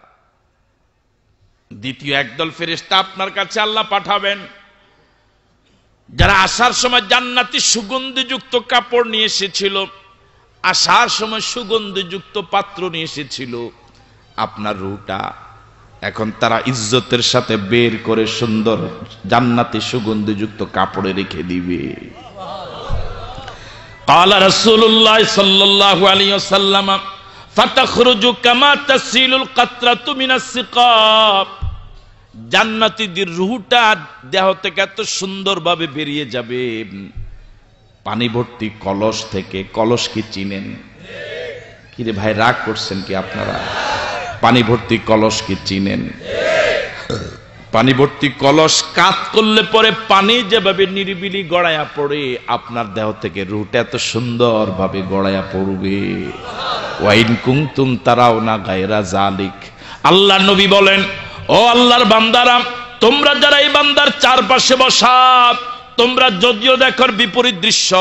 দ্বিতীয় একদল ফেরেশতা আপনার কাছে আল্লাহ পাঠাবেন, যারা আসার সময় জান্নাতি সুগন্ধিযুক্ত কাপড় নিয়ে এসেছিল, আসার সময় সুগন্ধিযুক্ত পাত্র নিয়ে এসেছিল। আপনার রূহটা এখন তারা ইজ্জতের সাথে বের করে সুন্দর জান্নাতি সুগন্ধিযুক্ত কাপড়ে রেখে দিবে। ক্বালা রাসূলুল্লাহ সাল্লাল্লাহু আলাইহি ওয়াসাল্লাম ফাতাখরুজু কামা তাসিলুল কাতরাতু মিনাস সিকাব। জান্নাতীদের রূহটা দেহ থেকে এত সুন্দরভাবে বেরিয়ে যাবে পানি ভর্তি কলস থেকে। কলস কি চিনেন? কি রে ভাই, রাগ করছেন কি আপনারা? পানি ভর্তি কলস কি চিনেন? পানি ভর্তি কলস কাত করলে পরে পানি যেভাবে নিরিবিলি গড়াইয়া পড়ে, আপনার দেহ থেকে রূহটা এত সুন্দর ভাবে গড়াইয়া পড়বে। ওয়াইন কুনতুম তারাউনা গায়রা যালিক। আল্লাহ নবী বলেন, ও আল্লাহর বান্দারা, তোমরা যারা এই বান্দার চারপাশে বসা, তোমরা যদিও দেখো বিপরীত দৃশ্য,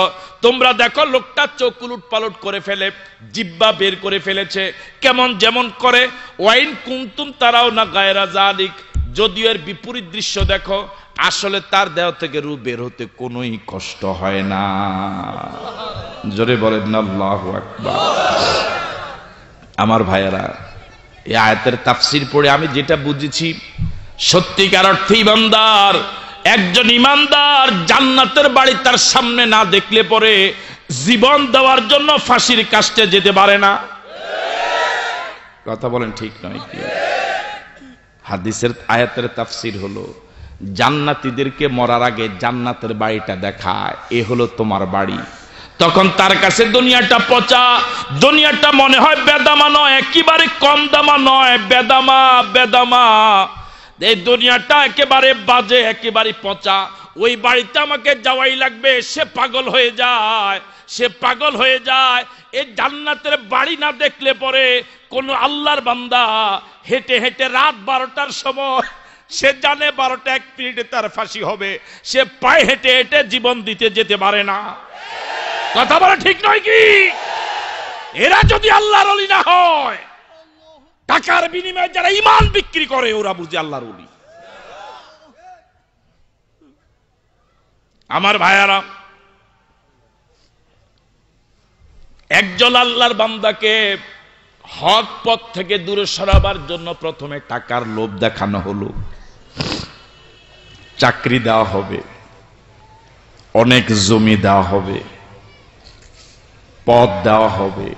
তোমরা দেখো লোকটা চোখ উলট পালট করে ফেলে, জিহ্বা বের করে ফেলেছে, কেমন যেমন করে। ওয়াইন কুনতুম তারাউনা গায়রা যালিক, যদিও এর বিপরীত দৃশ্য দেখো, আসলে তার দেহ থেকে রূহ বের হতে কোনোই কষ্ট হয় না। জোরে বলেন না আল্লাহু আকবার। আমার ভাইয়েরা, এই আয়াতের তাফসীর পড়ে আমি যেটা বুঝেছি, সত্যিকার অর্থে ইমানদার একজন ইমানদার জান্নাতের বাড়ি তার সামনে না দেখলে পরে জীবন দেওয়ার জন্য ফাঁসির কাস্টে যেতে পারে না। কথা বলেন ঠিক নয় কি? হাদিসের আয়াতের তাফসীর হলো, জান্নাতীদেরকে মরার আগে জান্নাতের বাড়িটা দেখায়, এ হলো তোমার বাড়ি। তখন তার কাছে দুনিয়াটা পচা, দুনিয়াটা মনে হয় বেদামা নয়, একেবারে কম দামা নয়, বেদামা বেদামা। এই দুনিয়াটা একেবারে বাজে, একেবারে পচা। ওই বাড়িতে আমাকে যাওয়াই লাগবে। সে পাগল হয়ে যায়, সে পাগল হয়ে যায়। এই জান্নাতের বাড়ি না দেখলে পরে কোন আল্লাহর বান্দা হেঁটে হেঁটে রাত 12টার সময়, সে জানে 12টা 1 মিনিটে তার ফাঁসি হবে, সে পায়ে হেঁটে হেঁটে জীবন দিতে যেতে পারে না। কথা বলে ঠিক নয় কি? এরা যদি আল্লাহর ওলি না হয়, টাকার বিনিময়ে যারা ঈমান বিক্রি করে, ওরা বুঝে আল্লাহর ওলি। আমার ভাইয়ারা, একজন আল্লাহর বান্দাকে হক পথ থেকে দূরে সরাবার জন্য প্রথমে টাকার লোভ দেখানো হলো। চাকরি দেওয়া হবে, অনেক জমি দেওয়া হবে, পদ দেওয়া হবে।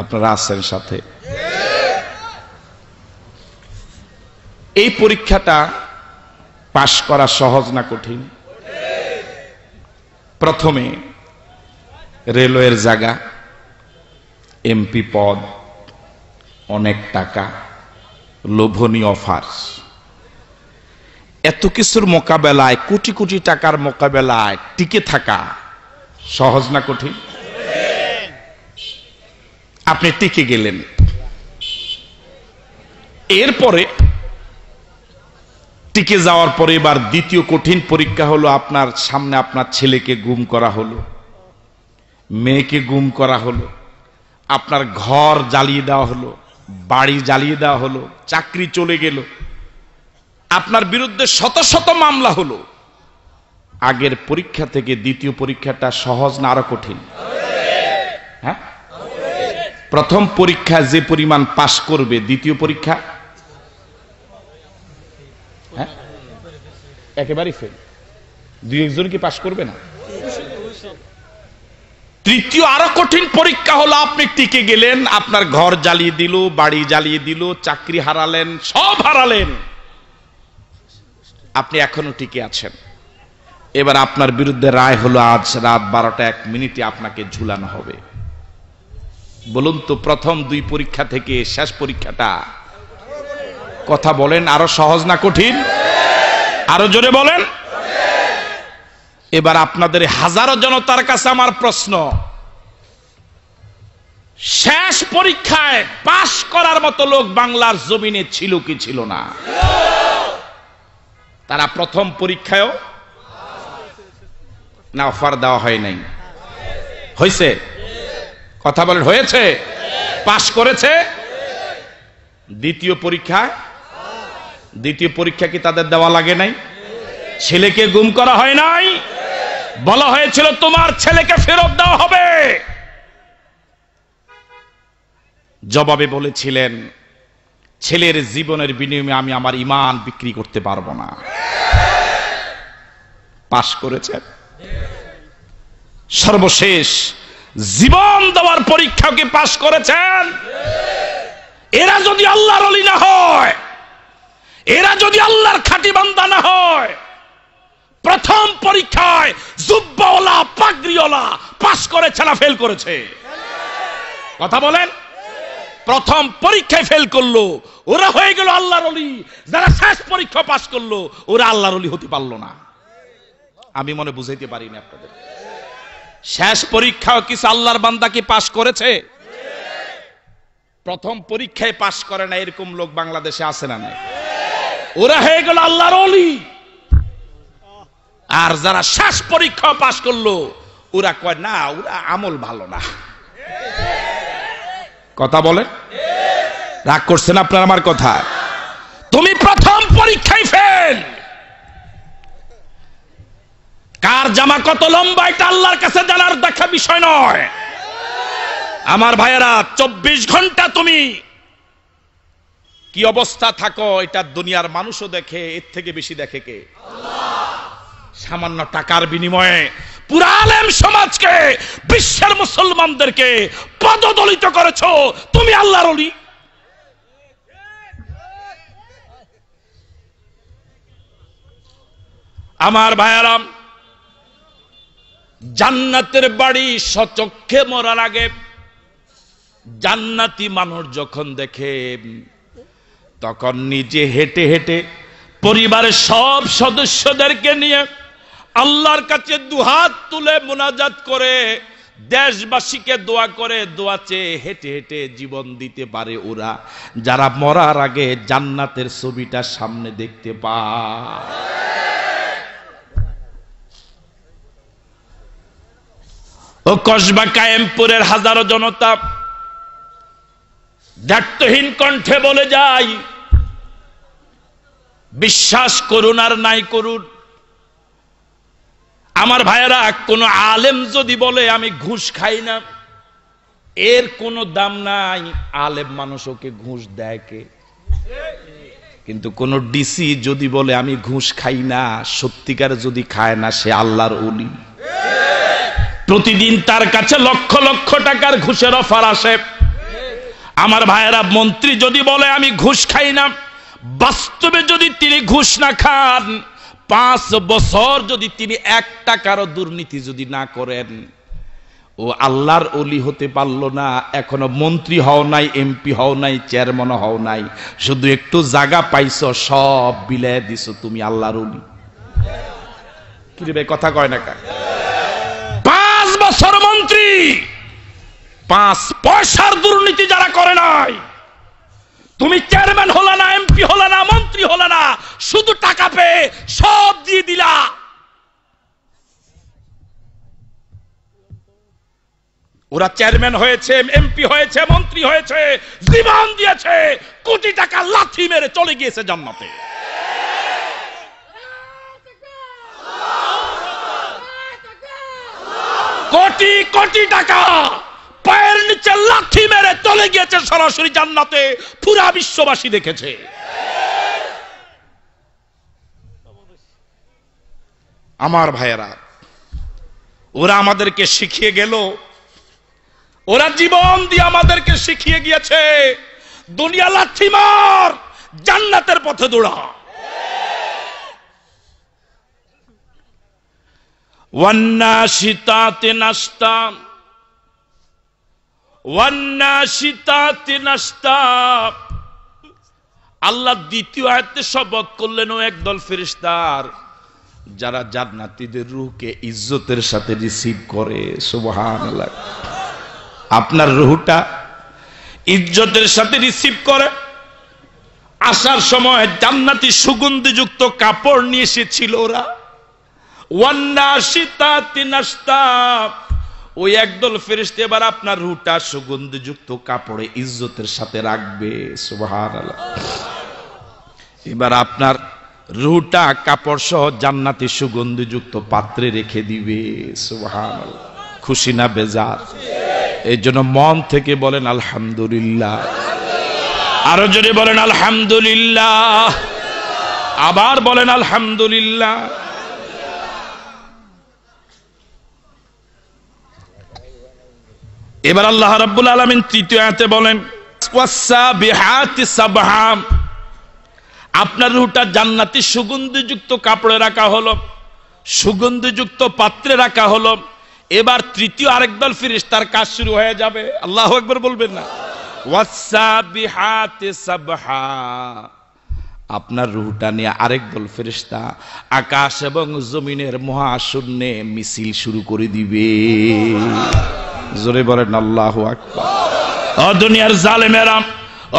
আপনারা আছেন সাথে? এই পরীক্ষাটা পাশ করা সহজ না কঠিন? প্রথমে রেলওয়ের জায়গা, এমপি পদ, অনেক টাকা, লোভনীয় অফার, এত কিছুর মোকাবেলায়, কোটি কোটি টাকার মোকাবেলায় টিকে থাকা সহজ না কঠিন? আপনি টিকে গেলেন। এরপরে টিকে যাওয়ার পরে এবার দ্বিতীয় কঠিন পরীক্ষা হলো, আপনার সামনে আপনার ছেলেকে গুম করা হলো, মেয়েকে গুম করা হলো, আপনার ঘর জ্বালিয়ে দেওয়া হলো, বাড়ি জ্বালিয়ে দেওয়া হলো, চাকরি চলে গেল, আপনার বিরুদ্ধে শত শত মামলা হলো। আগের পরীক্ষা থেকে দ্বিতীয় পরীক্ষাটা সহজ না আরো কঠিন? হ্যাঁ, প্রথম পরীক্ষা যে পরিমাণ পাশ করবে, দ্বিতীয় পরীক্ষা হ্যাঁ একেবারেই ফেল। 2-1 জন কি পাশ করবে না? তৃতীয় আরো কঠিন পরীক্ষা হলো, আপনি টিকে গেলেন, আপনার ঘর জ্বালিয়ে দিল, বাড়ি জ্বালিয়ে দিল, চাকরি হারালেন, সব হারালেন, আপনি এখনো টিকে আছেন। এবার আপনার বিরুদ্ধে রায় হলো, আজ রাত 12টা 1 মিনিটে আপনাকে ঝুলানো হবে। বলুন তো, প্রথম 2 পরীক্ষা থেকে শেষ পরীক্ষাটা, কথা বলেন, আরো সহজ না কঠিন? আরো জোরে বলেন। এবার আপনাদের হাজারো জনতার কাছে আমার প্রশ্ন, শেষ পরীক্ষায় পাশ করার মতো লোক বাংলার জমিনে ছিল কি ছিল না? তারা প্রথম পরীক্ষায়ও না অফার দেওয়া হয় নাই? হয়েছে? কথা বলেন, হয়েছে? পাশ করেছে। দ্বিতীয় পরীক্ষা কি তাদের দেওয়া লাগে নাই? ছেলেকে গুম করা হয় নাই? বলা হয়েছিল তোমার ছেলেকে ফেরত দেওয়া হবে। জবাবে বলেছিলেন, ছেলের জীবনের বিনিময়ে আমি আমার ঈমান বিক্রি করতে পারবো না। পাশ করেছেন। সর্বশেষ জীবন দেওয়ার পরীক্ষা কি পাশ করেছেন? এরা যদি আল্লাহর ওলি না হয়, এরা যদি আল্লাহর খাঁটি বান্দা না হয়, প্রথম পরীক্ষায় জুব্বাওয়ালা পাগড়িওয়ালা পাশ করেছে না ফেল করেছে? কথা বলেন। প্রথম পরীক্ষায় ফেল করলো, ওরা হয়ে গেল আল্লাহর ওলি। যারা শেষ পরীক্ষা পাশ করলো, ওরা আল্লাহর ওলি হতে পারলো না। আমি মনে বুঝাইতে পারিনি আপনাদের। শেষ পরীক্ষাও কিছু আল্লাহর বান্দা কি পাশ করেছে? প্রথম পরীক্ষায় পাশ করে না এরকম লোক বাংলাদেশে আছে না নাই? ওরা হয়ে গেল আল্লাহর ওলি। আর যারা শেষ পরীক্ষা পাশ করলো, ওরা কয় না, ওরা আমল ভালো না। কথা বলে, রাগ করছেন আপনার আমার কথা? তুমি প্রথম পরীক্ষায় ফেল। কার জামা কত লম্বা এটা আল্লাহর কাছে জানার দেখা বিষয় নয়। আমার ভাইয়েরা, 24 ঘন্টা তুমি কি অবস্থা থাকো এটা দুনিয়ার মানুষও দেখে, এর থেকে বেশি দেখে কে? সামান্য টাকার বিনিময়ে পুরা আলেম সমাজকে, বিশ্বের মুসলমানদেরকে পদদলিত করেছো। তুমি আল্লাহর ওলি। আমার ভাইয়েরা, জান্নাতের বাড়ি সচক্ষে মরার আগে জান্নাতি মানুষ যখন দেখে, তখন নিজে হেঁটে হেঁটে পরিবারের সব সদস্যদেরকে নিয়ে আল্লাহর কাছে দুহাত তুলে মুনাজাত করে, দেশবাসীকে দোয়া করে, দোয়া চেয়ে হেঁটে হেঁটে জীবন দিতে পারে ওরা, যারা মরার আগে জান্নাতের ছবিটা সামনে দেখতে পায়। ও কসবা কায়েমপুরের হাজারো জনতা দায়িত্বহীন কণ্ঠে বলে যায়, বিশ্বাস করুন আর নাই করুন, আমার ভাইয়েরা, কোন আলেম যদি বলে আমি ঘুষ খাই না, এর কোনো দাম নাই। আলেম মানুষ, ওকে ঘুষ দেয় কে? কিন্তু কোন ডিসি যদি বলে আমি ঘুষ খাই না, সত্যিকার যদি খায় না, সে আল্লাহর ওলি। প্রতিদিন তার কাছে লক্ষ লক্ষ টাকার ঘুষের অফার আসে। আমার ভাইয়েরা, মন্ত্রী যদি বলে আমি ঘুষ খাই না, বাস্তবে যদি তিনি ঘুষ না খান, 5 বছর যদি তিনি 1 টাকারও দুর্নীতি যদি না করেন, ও আল্লাহর ওলি হতে পারলো না। এখনো মন্ত্রী হও নাই, এমপি হও নাই, চেয়ারম্যান হও নাই, শুধু একটু জায়গা পাইছো, সব বিলায় দিছো, তুমি আল্লাহর ওলি। কি রে ভাই, কথা কয় না কা? 5 বছর মন্ত্রী, 5 পয়সার দুর্নীতি যারা করে নাই, তুমি চেয়ারম্যান হলা না, এমপি হলা না, মন্ত্রী হলা না, শুধু টাকা পেয়ে সব দিয়ে দিলা। ওরা চেয়ারম্যান হয়েছে, এমপি হয়েছে, মন্ত্রী হয়েছে, জীবন দিয়েছে, কোটি টাকা লাথি মেরে চলে গিয়েছে জান্নাতে। কোটি কোটি টাকা পায়ের নিচে লাথি মেরে চলে গিয়েছে সরাসরি জান্নাতে, পুরা বিশ্ববাসী দেখেছে। আমার ভাইয়েরা, ওরা আমাদেরকে শিখিয়ে গেল, ওরা জীবন দিয়ে আমাদেরকে শিখিয়ে গিয়েছে, দুনিয়া লাথি মার, জান্নাতের পথে দৌড়া। ওয়ান্নাশিতাতি নাশতা, ওয়ান্নাশিতাতি নাশতা। আল্লাহ দ্বিতীয় আয়াতে শপথ করলেন, ও একদল ফেরেশতার যারা জান্নাতীদের রূহকে ইজ্জতের সাথে রিসিভ করে। সুবহানাল্লাহ। আপনার রূহটা ইজ্জতের সাথে রিসিভ করে। আসার সময় জান্নাতি সুগন্ধিযুক্ত কাপড় নিয়ে এসেছিল ওরা। ওয়ান্নাশিতাতি নাশতা, ওই একদল ফেরেশতা এবার আপনার রূহটা সুগন্ধিযুক্ত কাপড়ে ইজ্জতের সাথে রাখবে। সুবহানাল্লাহ। এবার আপনার রূহটা কাপড় সহ জান্নাতি সুগন্ধিযুক্ত পাত্রে রেখে দিবে। সুবহানাল্লাহ। খুশি না বেজার? এই জন্য মন থেকে বলেন আলহামদুলিল্লাহ। আরো জোরে বলেন আলহামদুলিল্লাহ। আবার বলেন আলহামদুলিল্লাহ। এবার আল্লাহ রাব্বুল আলামিন তৃতীয় আয়াতে বলেন ওয়াসাবিহাতি সাবহা, আপনার রূহটা জান্নাতি সুগন্ধিযুক্ত কাপড়ে রাখা হলো, সুগন্ধিযুক্ত পাত্রে রাখা হলো। এবার তৃতীয় আরেক দল ফেরেশতার কাজ শুরু হয়ে যাবে। আল্লাহু আকবার বলবেন না? ওয়াসাবিহাতি সাবহা, আপনার রূহটা নিয়ে আরেক দল ফেরেশতা আকাশ এবং জমিনের মহাশূন্যে মিছিল শুরু করে দিবে। জোরে বলেন আল্লাহু আকবার। ও দুনিয়ার জালেমেরা,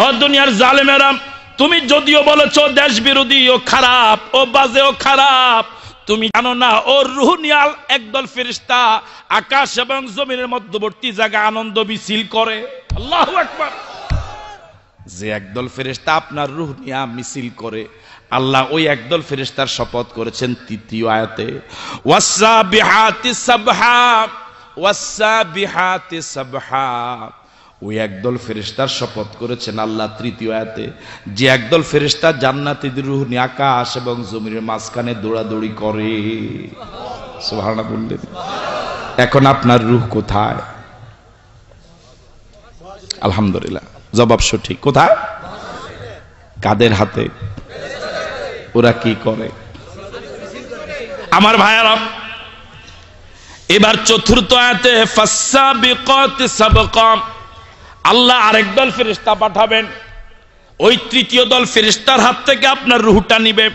ও দুনিয়ার জালেমেরা, তুমি যদিও বলেছো দেশ বিরোধী ও খারাপ, ও বাজে ও খারাপ, তুমি জানো না ওর রূহ নিয়ে একদল ফেরেশতা আকাশ এবং জমিনের মধ্যবর্তী জায়গা আনন্দ মিছিল করে। আল্লাহু আকবার। যে একদল ফেরেশতা আপনার রূহ নিয়ে মিছিল করে, আল্লাহ ওই একদল ফেরেশতার শপথ করেছেন তৃতীয় আয়াতে ওয়াসাবিহাতি সাবহা, ওয়াসাবিহাতি সাবহা। ওই একদল ফেরেশতার শপথ করেছেন আল্লাহ তৃতীয় আয়াতে, যে একদল ফেরেশতা জান্নাতীদের রূহ নিয়ে আকাশ এবং জমিনের মাঝখানে দৌড়াদৌড়ি করে। সুবহানাল্লাহ বললেন। এখন আপনার রূহ কোথায়? আলহামদুলিল্লাহ, জবাব সঠিক। কোথায়? কাদের হাতে? ওরা কি করে? আমার ভাইয়েরা, এবার চতুর্থ আয়াতে ফাসসাবিকাতি সাবকা, আল্লাহ আরেক দল ফেরেশতা পাঠাবেন, ওই তৃতীয় দল ফেরেশতার হাত থেকে আপনার রূহটা নিবে।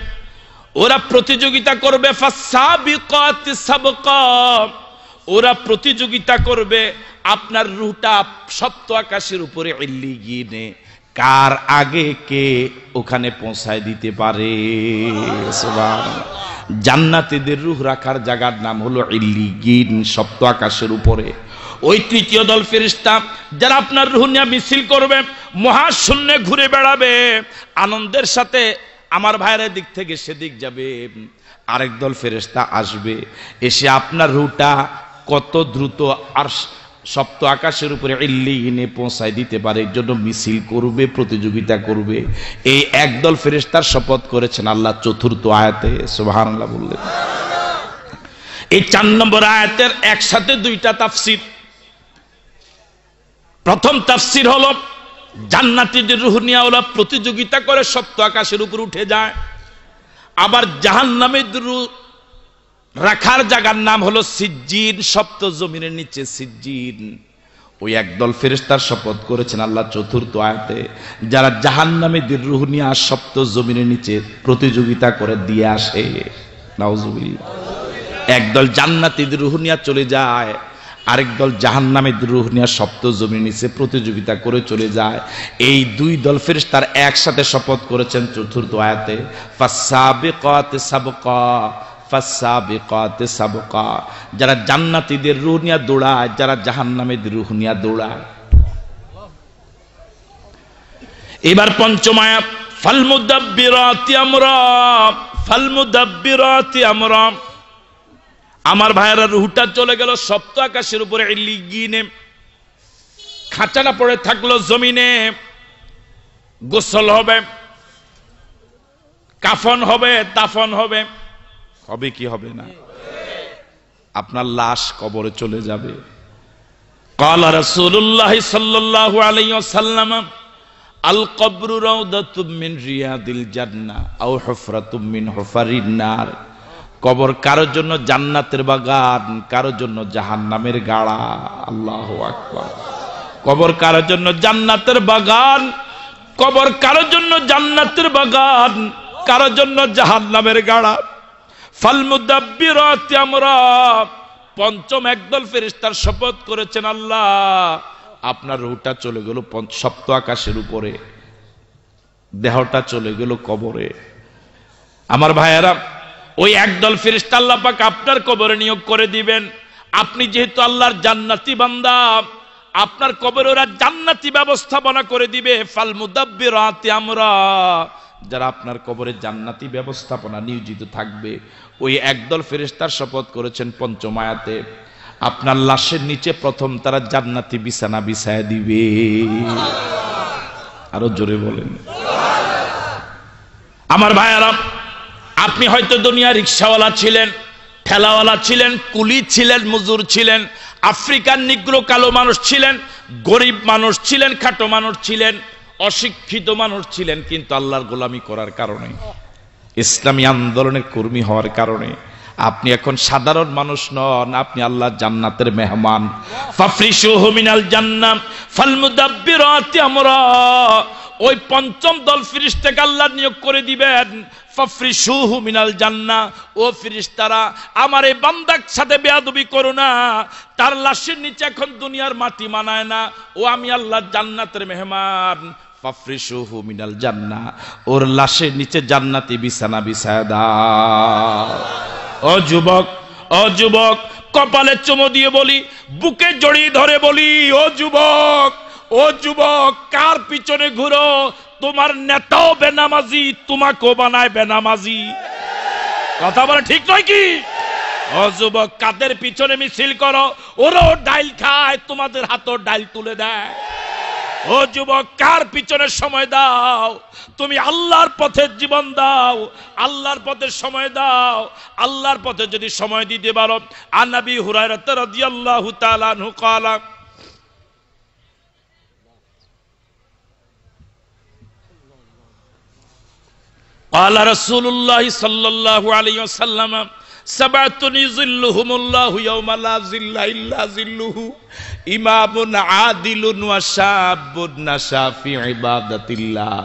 ওরা প্রতিযোগিতা করবে, ফাসসাবিকাতি সাবকা, ওরা প্রতিযোগিতা করবে আপনার রূহটা সপ্ত আকাশের উপরে ইল্লিয়িনে কার আগে কে ওখানে পৌঁছায় দিতে পারে। সুবহানাল্লাহ। জান্নাতীদের রূহ রাখার জায়গার নাম হলো ইল্লিয়িন, সপ্ত আকাশের উপরে। ওই তৃতীয় দল ফেরেশতা যারা আপনার রূহ নিয়ে মিছিল করবে, মহাশূন্যে ঘুরে বেড়াবে আনন্দের সাথে, আমার ভাইয়ের দিক থেকে সেদিক যাবে। আরেক দল ফেরেশতা আসবে, এসে আপনার রূহটা কত দ্রুত আর সপ্ত আকাশের উপরে ইল্লিয়িনে পৌঁছায় দিতে পারে এর জন্য মিছিল করবে, প্রতিযোগিতা করবে। এই একদল ফেরেশতার শপথ করেছেন আল্লাহ চতুর্থ আয়াতে। সুবহানাল্লাহ বললেন। এই 4 নম্বর আয়াতের একসাথে দুইটা তাফসীর। প্রথম তাফসীর হলো জান্নাতীদের রূহ নিয়ে ওরা প্রতিযোগিতা করে সপ্ত আকাশের উপর উঠে যায়। আবার জাহান্নামের রূহ রাখার জায়গার নাম হলো সিজ্জিন, সপ্ত জমিনের নিচে সিজ্জিন। ওই একদল ফেরেশতার শপথ করেছেন আল্লাহ চতুর্থ আয়াতে, যারা জাহান্নামীদের রূহ নিয়ে সপ্ত জমিনের নিচে প্রতিযোগিতা করে দিয়ে আসে। নাউজুবিল্লাহ। একদল জান্নাতীদের রূহ নিয়ে চলে যায়, আরেক দল জাহান্নামীদের রূহ নিয়ে সপ্ত জমিনের নিচে প্রতিযোগিতা করে চলে যায়। এই দুই দল ফেরেশতার একসাথে শপথ করেছেন চতুর্থ আয়াতে ফাসসাবিকাতি সাবকা, ফাসসাবিকাতি সাবকা। যারা জান্নাতীদের রূহ নিয়ে দৌড়ায়, যারা জাহান্নামীদের রূহ নিয়ে দৌড়ায়। এবার পঞ্চম আয়াত ফালমুদাব্বিরাতি আমরা, ফালমুদাব্বিরাতি আমরা। আমার ভাইয়েরা, রূহটা চলে গেল সপ্ত আকাশের উপরে ইল্লিয়িনে, খাঁচাটা পড়ে থাকলো জমিনে। গোসল হবে, কাফন হবে, দাফন হবে। হবে কি হবে না? আপনার লাশ কবরে চলে যাবে। ক্বালা রাসূলুল্লাহ সাল্লাল্লাহু আলাইহি ওয়াসাল্লাম আল কবরু রাউদাতুম মিন রিয়াদিল জান্নাহ আও হুফরাতুম মিন হুফারিন নার। কবর কারোর জন্য জান্নাতের বাগান, কারোর জন্য জাহান্নামের গাড়া। আল্লাহু আকবার। কবর কারোর জন্য জান্নাতের বাগান, কবর কারোর জন্য জান্নাতের বাগান, কারোর জন্য জাহান্নামের গাড়া। ফালমুদাব্বিরাতি আমরা, পঞ্চম একদল ফেরেশতার শপথ করেছেন আল্লাহ, আপনার রূহটা চলে গেল সপ্ত আকাশের উপরে, দেহটা চলে গেল কবরে। আমার ভাইয়েরা, ওই একদল ফেরেশতা আল্লাহ পাক আপনার কবরে নিয়োগ করে দিবেন। আপনি যেহেতু আল্লাহর জান্নাতি বান্দা, আপনার কবরে ওরা জান্নাতি ব্যবস্থাপনা করে দিবে। ফালমুদাব্বিরাতি আমরা, যারা আপনার কবরে জান্নাতি ব্যবস্থাপনা নিয়োজিত থাকবে। ওই একদল ফেরেশতার শপথ করেছেন পঞ্চম আয়াতে, আপনার লাশের নিচে প্রথম তারা জান্নাতি বিছানা বিছায়া দিবে। আরো জোরে বলেন। আমার ভাইয়েরা, আপনি হয়তো দুনিয়া রিকশাওয়ালা ছিলেন, ঠেলাওয়ালা ছিলেন, কুলি ছিলেন, মজুর ছিলেন। আফ্রিকার নিগ্রো কালো মানুষ ছিলেন, গরিব মানুষ ছিলেন, খাটো মানুষ ছিলেন, অশিক্ষিত মানুষ ছিলেন, কিন্তু আল্লাহর গোলামি করার কারণে, ইসলামী আন্দোলনের কর্মী হওয়ার কারণে আপনি এখন সাধারণ মানুষ নন, আপনি আল্লাহর জান্নাতের মেহমান। ফাফরিশুহু মিনাল জান্নাহ ফালমুদাব্বিরাতি আমরা, ওই পঞ্চম দল ফেরেশতাকে আল্লাহ নিয়োগ করে দিবেন। ফাফরিশুহু মিনাল জান্নাহ, ও ফেরেশতারা আমার এই বান্দার সাথে বেয়াদবি করো না, তার লাশের নিচে এখন দুনিয়ার মাটি মানায় না, ও আমি আল্লাহর জান্নাতের মেহমান। ফাফরিশুহু মিনাল জান্নাহ, ওর লাশের নিচে জান্নাতি বিছানা বিছায়া দাও। ও যুবক, ও যুবক, কপালে চুমো দিয়ে বলি, বুকে জড়িয়ে ধরে বলি, ও যুবক, ও যুবক, কার পিছনে ঘুরো? তোমার নেতাও বেনামাজি, তোমাকেও বানায় বেনামাজি। কথা বলে ঠিক নয় কি? ও যুবক, কাদের পিছনে মিছিল করো? ওরাও ডাইল খায়, তোমাদের হাতও ডাইল তুলে দেয়। ও যুবক, কার পিছনে সময় দাও? তুমি আল্লাহর পথে জীবন দাও, আল্লাহর পথে সময় দাও। আল্লাহর পথে যদি সময় দিতে পারো, আন নবী হুরায়রা রাদিয়াল্লাহু তাআলা আনহু قال قال رسول الله صلى الله عليه وسلم سبعة يظلهم الله يوم لا ظل إلا ظله إمام عادل وشاب نشأ في عبادة الله।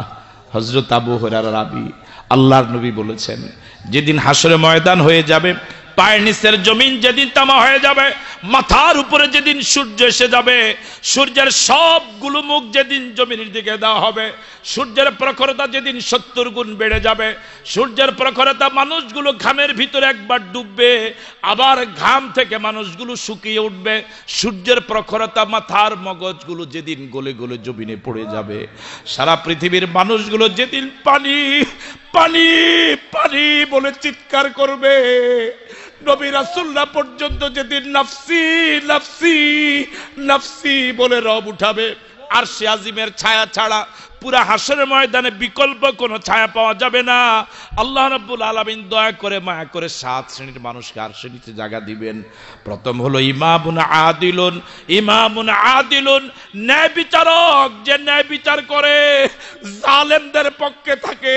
হযরত আবু হুরায়রা রাবি, আল্লাহর নবী বলেছেন, যেদিন হাসরে ময়দান হয়ে যাবে, পায়ের নিচের জমিন যেদিন তামা হয়ে যাবে, মাথার উপরে যেদিন সূর্য এসে যাবে, সূর্যের সবগুলো মুখ যেদিন জমিনের দিকে দেওয়া হবে, সূর্যের প্রখরতা যেদিন 70 গুণ বেড়ে যাবে, সূর্যের প্রখরতা মানুষগুলো ঘামের ভিতরে একবার ডুববে, আবার ঘাম থেকে মানুষগুলো শুকিয়ে উঠবে, সূর্যের প্রখরতা মাথার মগজগুলো যেদিন গলে গলে জমিনে পড়ে যাবে, সারা পৃথিবীর মানুষগুলো যেদিন পানি পানি পানি বলে চিৎকার করবে, নবী রাসূলরা পর্যন্ত যেদিন নাফসি নাফসি নাফসি বলে রব উঠাবে, আরশে আজিমের ছায়া ছাড়া পুরা হাসরের ময়দানে বিকল্প কোনো ছায়া পাওয়া যাবে না। আল্লাহ রাব্বুল আলামিন দয়া করে মায়া করে 7 শ্রেণীর মানুষকে আরশে নিচে জায়গা দিবেন। প্রথম হলো ইমামুন আদিলুন, ইমামুন আদিলুন, ন্যায় বিচারক, যে ন্যায় বিচার করে, জালেমদের পক্ষে থাকে,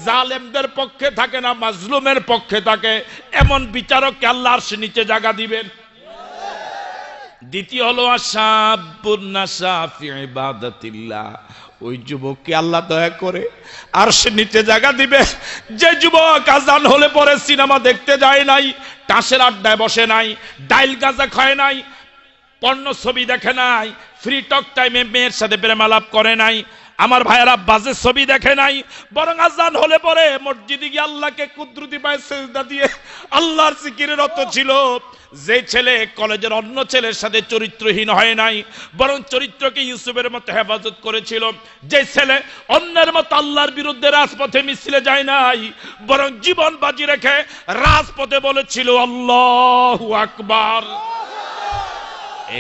জালেমদের পক্ষে থাকে না, মাজলুমের পক্ষে থাকে, এমন বিচারককে আল্লাহ আরশে নিচে জায়গা দিবেন। দ্বিতীয় হলো আশাবুন নাশা ফি ইবাদাতিল্লাহ, ওই যুবককে আল্লাহ দয়া করে আরশে নিচে জায়গা দিবে, যে যুবক আজান হলে পরে সিনেমা দেখতে যায় নাই, টাসের আড্ডায় বসে নাই, ডাইল গাঁজা খায় নাই, পর্ণ ছবি দেখে নাই, ফ্রি টক টাইমে মেয়ের সাথে প্রেম আলাপ করে নাই, আমার ভাইয়েরা বাজে ছবি দেখে নাই, বরং আজান হলে পরে মসজিদে গিয়ে আল্লাহকে কুদরতি পায়ে সিজদা দিয়ে আল্লাহর জিকিরে রত ছিল। যে ছেলে কলেজের অন্য ছেলের সাথে চরিত্রহীন হয় নাই, বরং চরিত্রকে ইউসুফের মতো হেফাজত করেছিল, যে ছেলে অন্যের মতো আল্লাহর বিরুদ্ধে রাজপথে মিছিলে যায় নাই, বরং জীবন বাজি রেখে রাজপথে বলেছিল আল্লাহু আকবার,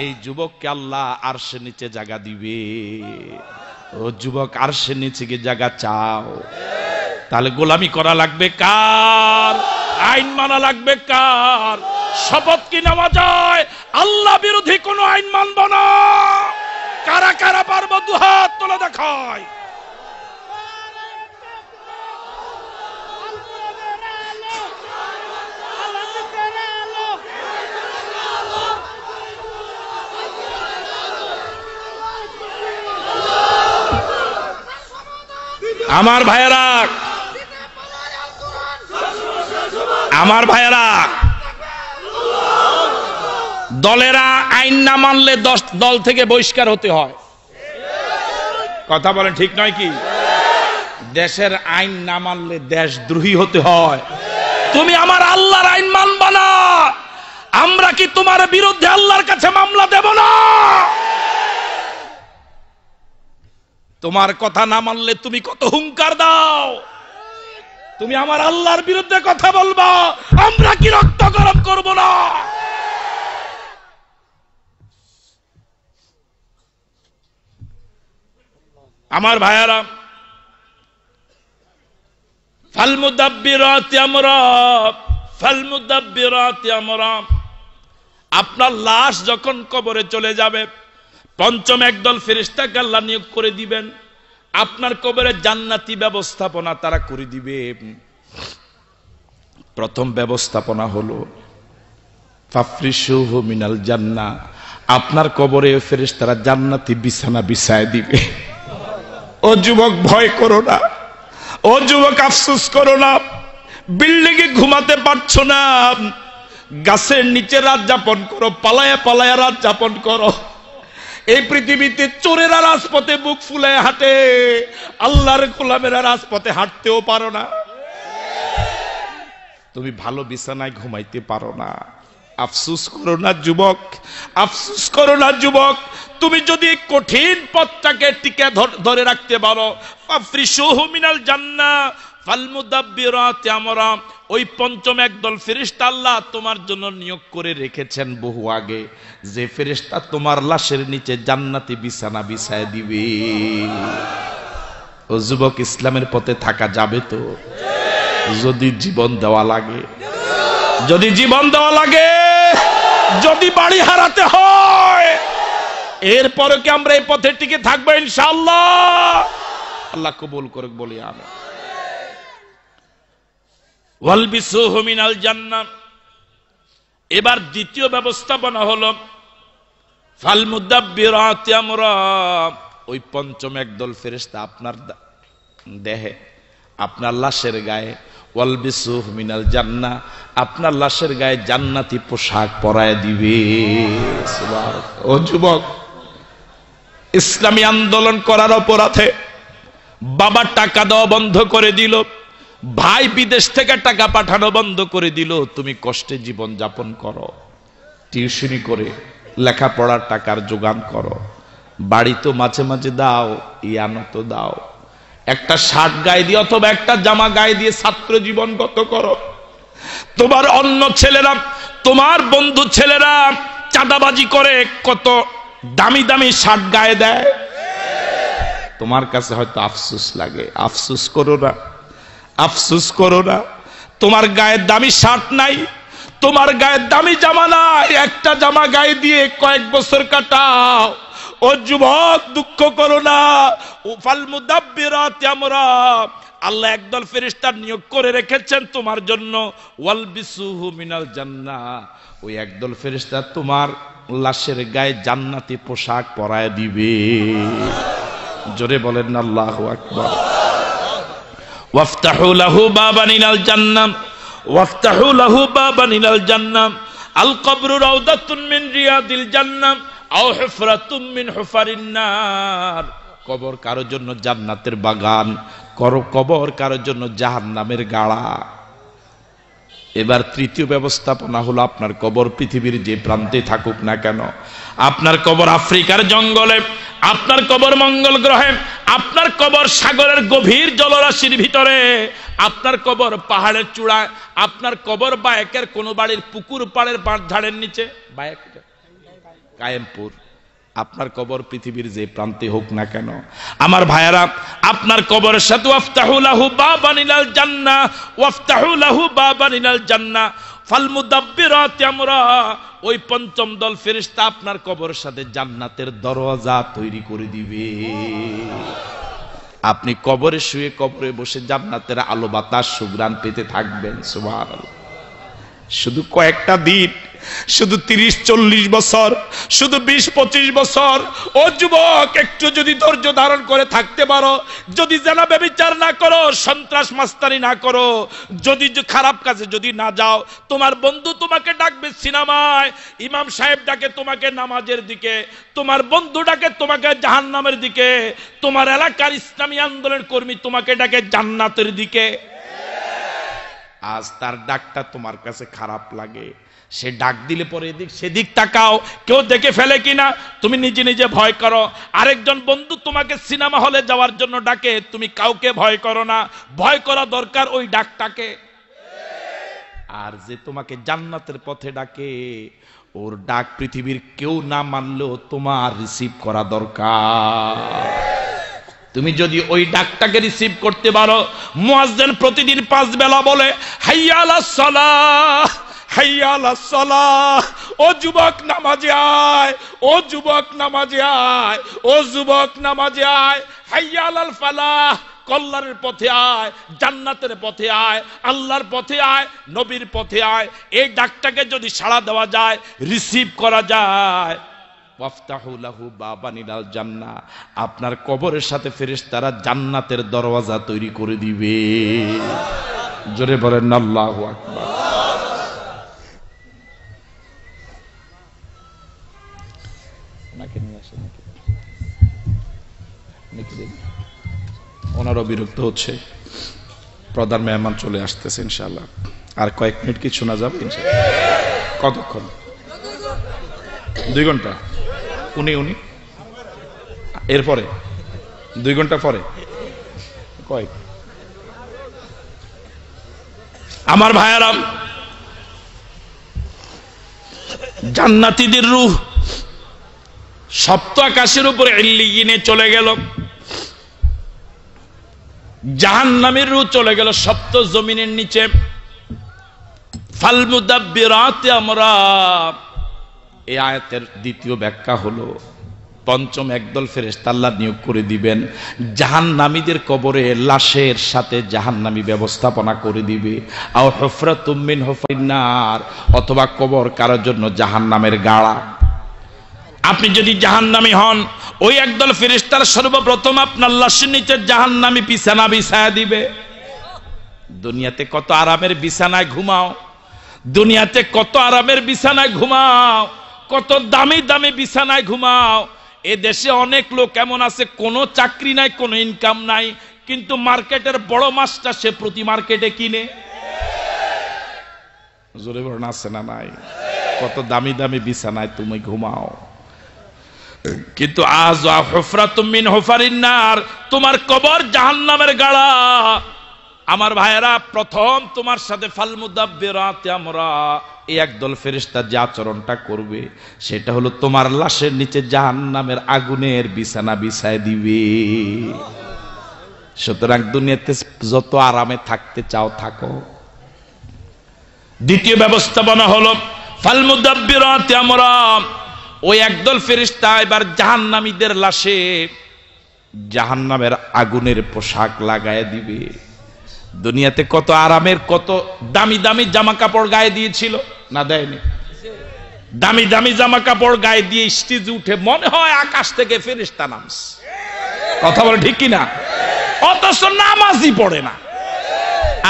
এই যুবককে আল্লাহ আরশের নিচে জায়গা দিবে। ও যুবক, আরশের নিচে গিয়ে জায়গা চাও, তাহলে গোলামি করা লাগবে কার? আইন মানা লাগবে কার? শপথ কি নেওয়া যায় আল্লাহ বিরোধী কোন আইন মানব না? কারা কারা পারবো দুহাত তুলে দেখায়। আমার ভাইয়েরা, আমার ভাইয়েরা, দলেরা আইন না মানলে 10 দল থেকে বহিষ্কার হতে হয়। কথা বলেন ঠিক নয় কি? দেশের আইন না মানলে দেশদ্রোহী হতে হয়। তুমি আমার আল্লাহর আইন মানবা না, আমরা কি তোমার বিরুদ্ধে আল্লাহর কাছে মামলা দেব না? তোমার কথা না মানলে তুমি কত হুঙ্কার দাও, তুমি আমার আল্লাহর বিরুদ্ধে কথা বলবা, আমরা কি রক্ত গরম করব না? আমার ভাইয়ারা, ফাল মুদাব্বিরাতি আমরা, ফাল মুদাব্বিরাতি আমরা, আপনার লাশ যখন কবরে চলে যাবে, পঞ্চম একদল ফেরেশতাকে আল্লাহ নিয়োগ করে দিবেন, আপনার কবরে জান্নাতি ব্যবস্থাপনা তারা করে দিবে। প্রথম ব্যবস্থাপনা হলো ফাফরিশুহু মিনাল জান্নাহ, আপনার কবরে ফেরেশতারা জান্নাতি বিছানা বিছায় দিবে। ও যুবক ভয় করো না, ও যুবক আফসোস করো না, বিল্ডিং এ ঘুমাতে পারছো না, গাছের নিচে রাত যাপন করো, পালায়া পালায়া রাত যাপন করো। এই পৃথিবীতে চোরেরা রাজপথে বুক ফুলায় হাঁটে, আল্লাহর গোলামেরা রাজপথে হাঁটতেও পারো না। তুমি ভালো বিছানায় ঘুমাইতে পারো না, আফসোস করো না যুবক, আফসোস করো না যুবক। তুমি যদি কঠিন পথটাকে টিকে ধরে রাখতে পারো, ফাফরিশুহু মিনাল জান্নাহ ফাল মুদাব্বিরাতি আমরা, ওই পঞ্চম একদল ফেরেশতা আল্লাহ তোমার জন্য নিয়োগ করে রেখেছেন বহু আগে, যে ফেরেশতা তোমার লাশের নিচে জান্নাতি বিছানা বিছায় দিবে। ও যুবক, ইসলামের পথে থাকা যাবে তো? যদি জীবন দেওয়া লাগে, যদি জীবন দেওয়া লাগে, যদি বাড়ি হারাতে হয়, এরপরে কি আমরা এই পথে টিকে থাকবো ইনশাআল্লাহ? আল্লাহ কবুল করুক বলি আমিন। ওয়ালবিসুহু মিনাল জান্নাহ, এবার দ্বিতীয় ব্যবস্থাপনা হলো ফাল মুদাব্বিরাতি আমরা, ওই পঞ্চম একদল ফেরেশতা আপনার দেহে, আপনার লাশের গায়ে, ওয়ালবিসুহু মিনাল জান্নাহ, আপনার লাশের গায়ে জান্নাতি পোশাক পরায় দিবে। সুবহানাল্লাহ। ও যুবক, ইসলামী আন্দোলন করার অপরাধে বাবা টাকা দেওয়া বন্ধ করে দিল, ভাই বিদেশ থেকে টাকা পাঠানো বন্ধ করে দিল, তুমি কষ্টে জীবন যাপন করো, টিউশনি করে লেখাপড়ার টাকার যোগান করো, বাড়ি তো মাঝে মাঝে দাও, ইয়ানো তো দাও, একটা শার্ট গায়ে দিয়ে অথবা একটা জামা গায়ে দিয়ে ছাত্র জীবন গত করো। তোমার অন্য ছেলেরা, তোমার বন্ধু ছেলেরা চাঁদাবাজি করে কত দামি দামি শার্ট গায়ে দেয়, তোমার কাছে হয়তো আফসোস লাগে। আফসোস করো না, আফসোস করো না। তোমার গায়ে দামি শার্ট নাই, তোমার গায়ে দামি জামা নাই, একটা জামা গায়ে দিয়ে কয়েক বছর কাটাও। ও যুবক, দুঃখ করো না। ফাল মুদাব্বিরাতি আমরা, আল্লাহ একদল ফেরেশতা নিয়োগ করে রেখেছেন তোমার জন্য। ওয়ালবিসুহু মিনাল জান্নাহ, ওই একদল ফেরেশতা তোমার লাশের গায়ে জান্নাতি পোশাক পরায় দিবে। জোরে বলেন না আল্লাহু আকবার। ওয়াফতাহু লাহু বাবান ইলাল জান্নাহ, ওয়াফতাহু লাহু বাবান ইলাল জান্নাহ, আল কবরু রাউদাতুন মিন রিয়াদিল জান্নাহ আও হুফরাতুম মিন হুফারিন নার, কবর কারোর জন্য জান্নাতের বাগান, কবর কারোর জন্য জাহান্নামের গাড়া। এবার তৃতীয় ব্যবস্থাপনা হলো আপনার কবর পৃথিবীর যে প্রান্তে থাকুক না কেন, আপনার কবর আফ্রিকার জঙ্গলে, আপনার কবর মঙ্গল গ্রহে, আপনার কবর সাগরের গভীর জলরাশির ভিতরে, আপনার কবর পাহাড়ের চূড়ায়, আপনার কবর বায়েকের কোন বাড়ির পুকুর পাড়ের ঝাড়ের নিচে, বায়েক কায়েমপুর, আপনার কবর পৃথিবীর যে প্রান্তে হোক না কেন আমার ভাইয়েরা, আপনার কবরের সাথে ওয়াফতাহু লাহু বাবান ইলাল জান্নাহ, ওয়াফতাহু লাহু বাবান ইলাল জান্নাহ ফাল মুদাব্বিরাতি আমরা, ওই পঞ্চম দল ফেরেশতা আপনার কবরের সাথে জান্নাতের দরজা তৈরি করে দিবে। আপনি কবরে শুয়ে কবরে বসে জান্নাতের আলো বাতাস সুঘ্রাণ পেতে থাকবেন। সুবহানাল্লাহ। শুধু কয়েকটা দিন, শুধু 30-40 বছর, শুধু 20-25 বছর। ও যুবক, একটু যদি ধৈর্য ধারণ করে থাকতে পারো, যদি জেনা ব্যভিচার না করো, সন্ত্রাস মাস্তানি না করো, যদি খারাপ কাজে যদি না যাও, তোমার বন্ধু তোমাকে ডাকবে সিনেমায়, ইমাম সাহেব ডাকে তোমাকে নামাজের দিকে, তোমার বন্ধু ডাকে তোমাকে জাহান্নামের দিকে, তোমার এলাকার ইসলামী আন্দোলন কর্মী তোমাকে ডাকে জান্নাতের দিকে। আজ তার ডাকটা তোমার কাছে খারাপ লাগে, সে ডাক দিলে পরে এদিক সেদিক তাকাও, কেউ দেখে ফেলে কিনা, তুমি নিজে নিজে ভয় করো। আরেকজন বন্ধু তোমাকে সিনেমা হলে যাওয়ার জন্য ডাকে, তুমি কাউকে ভয় করো না, ভয় করা দরকার ওই ডাকটাকে। আর যে তোমাকে জান্নাতের পথে ডাকে, ওর ডাক পৃথিবীর কেউ না মানলেও তোমার রিসিভ করা দরকার। তুমি যদি ওই ডাকটাকে রিসিভ করতে পারো, মুয়াজ্জিন প্রতিদিন 5 বেলা বলে হাইয়া আলাস সালাহ, হাইয়া আলাস সালাহ, ও যুবক নামাজে আয়, ও যুবক নামাজে আয়, ও যুবক নামাজে আয়। হাইয়া আলাল ফালাহ, কল্যাণের পথে আয়, জান্নাতের পথে আয়, আল্লাহর পথে আয়, নবীর পথে আয়। এই ডাকটাকে যদি সাড়া দেওয়া যায়, রিসিভ করা যায়, ওয়াফতাহু লাহু বাবান ইলাল জান্নাহ, আপনার কবরের সাথে ফেরেশতারা জান্নাতের দরওয়াজা তৈরি করে দিবে। জোরে বলেন আল্লাহু আকবার। ওনারও বিরক্ত হচ্ছে, প্রধান মেহমান চলে আসতেছে ইনশাআল্লাহ। আর কয়েক মিনিট কি শোনা যাবে ইনশাআল্লাহ? কতক্ষণ? 2 ঘন্টা? উনি এরপরে 2 ঘন্টা পরে কয়েক। আমার ভাইয়ারা, জান্নাতীদের রূহ সপ্ত আকাশের উপরে ইল্লিয়িনে চলে গেল, জাহান্নামের রূহ চলে গেল সপ্ত জমিনের নিচে। ফাল মুদাব্বিরাতি আমরা, এই আয়াতের দ্বিতীয় ব্যাখ্যা হলো, পঞ্চম একদল ফেরেশতা আল্লাহ নিয়োগ করে দিবেন, জাহান্নামীদের কবরে লাশের সাথে জাহান্নামী ব্যবস্থাপনা করে দিবে। আও হুফরাতুম মিন হুফরিন নার, অথবা কবর কারোর জন্য জাহান্নামের গাড়া। আপনি যদি জাহান্নামী হন, ওই একদল ফেরেশতার সর্বপ্রথম আপনার লাশের নিচে জাহান্নামী বিছানা বিছায়া দিবে। দুনিয়াতে কত আরামের বিছানায় ঘুমাও, দুনিয়াতে কত আরামের বিছানায় ঘুমাও, কত দামি দামি বিছানায় ঘুমাও। এ দেশে অনেক লোক এমন আছে, কোনো চাকরি নাই, কোনো ইনকাম নাই, কিন্তু মার্কেটের বড় মাছটা সে প্রতি মার্কেটে কিনে। জোরে বলেন আছে না নাই? কত দামি দামি বিছানায় তুমি ঘুমাও, কিন্তু আজ হুফরাতুম মিন হুফারিন নার, তোমার কবর জাহান্নামের গাড়া। আমার ভাইয়েরা, প্রথম তোমার সাথে ফাল মুদাব্বিরাতি আমরা, এই একদল ফেরেশতা যে আচরণটা করবে সেটা হলো তোমার লাশের নিচে জাহান্নামের আগুনের বিছানা বিছায় দিবে। সুতরাং দুনিয়াতে যত আরামে থাকতে চাও থাকো। দ্বিতীয় ব্যবস্থাপনা হলো ফাল মুদাব্বিরাতি আমরা, ওই একদল ফেরেশতা এবার জাহান্নামীদের লাশে জাহান্নামের আগুনের পোশাক লাগায় দিবে। দুনিয়াতে কত আরামের, কত দামি দামি জামা কাপড় গায়ে দিয়েছিল না, দেয়নি? দামি দামি জামা কাপড় গায়ে দিয়ে স্টেজে উঠে মনে হয় আকাশ থেকে ফেরেশতা নামছে। কথা বলে ঠিক কিনা? অথচ নামাজই পড়ে না,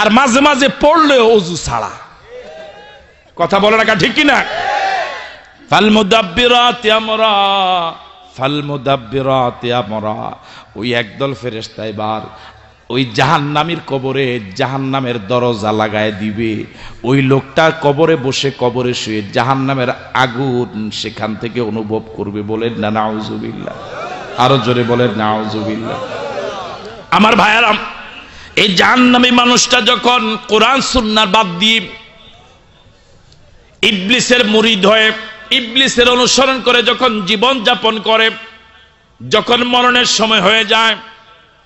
আর মাঝে মাঝে পড়লে ওযু ছাড়া। কথা বলে না ঠিক কিনা? ফাল মুদাব্বিরাতি আমরা, ফাল মুদাব্বিরাতি আমরা, ওই একদল ফেরেশতা এবার ওই জাহান্নামীর কবরে জাহান্নামের দরজা লাগায় দিবে। ওই লোকটা কবরে বসে, কবরে শুয়ে জাহান্নামের আগুন সেখান থেকে অনুভব করবে। বলেন না নাউজুবিল্লাহ? আরো জোরে বলেন নাউজুবিল্লাহ। আমার ভাইয়ারা, এই জাহান্নামী মানুষটা যখন কোরআন সুন্নাহ বাদ দিয়ে ইবলিসের মুরিদ হয়ে, ইবলিসের অনুসরণ করে যখন জীবন যাপন করে, যখন মরণের সময় হয়ে যায়,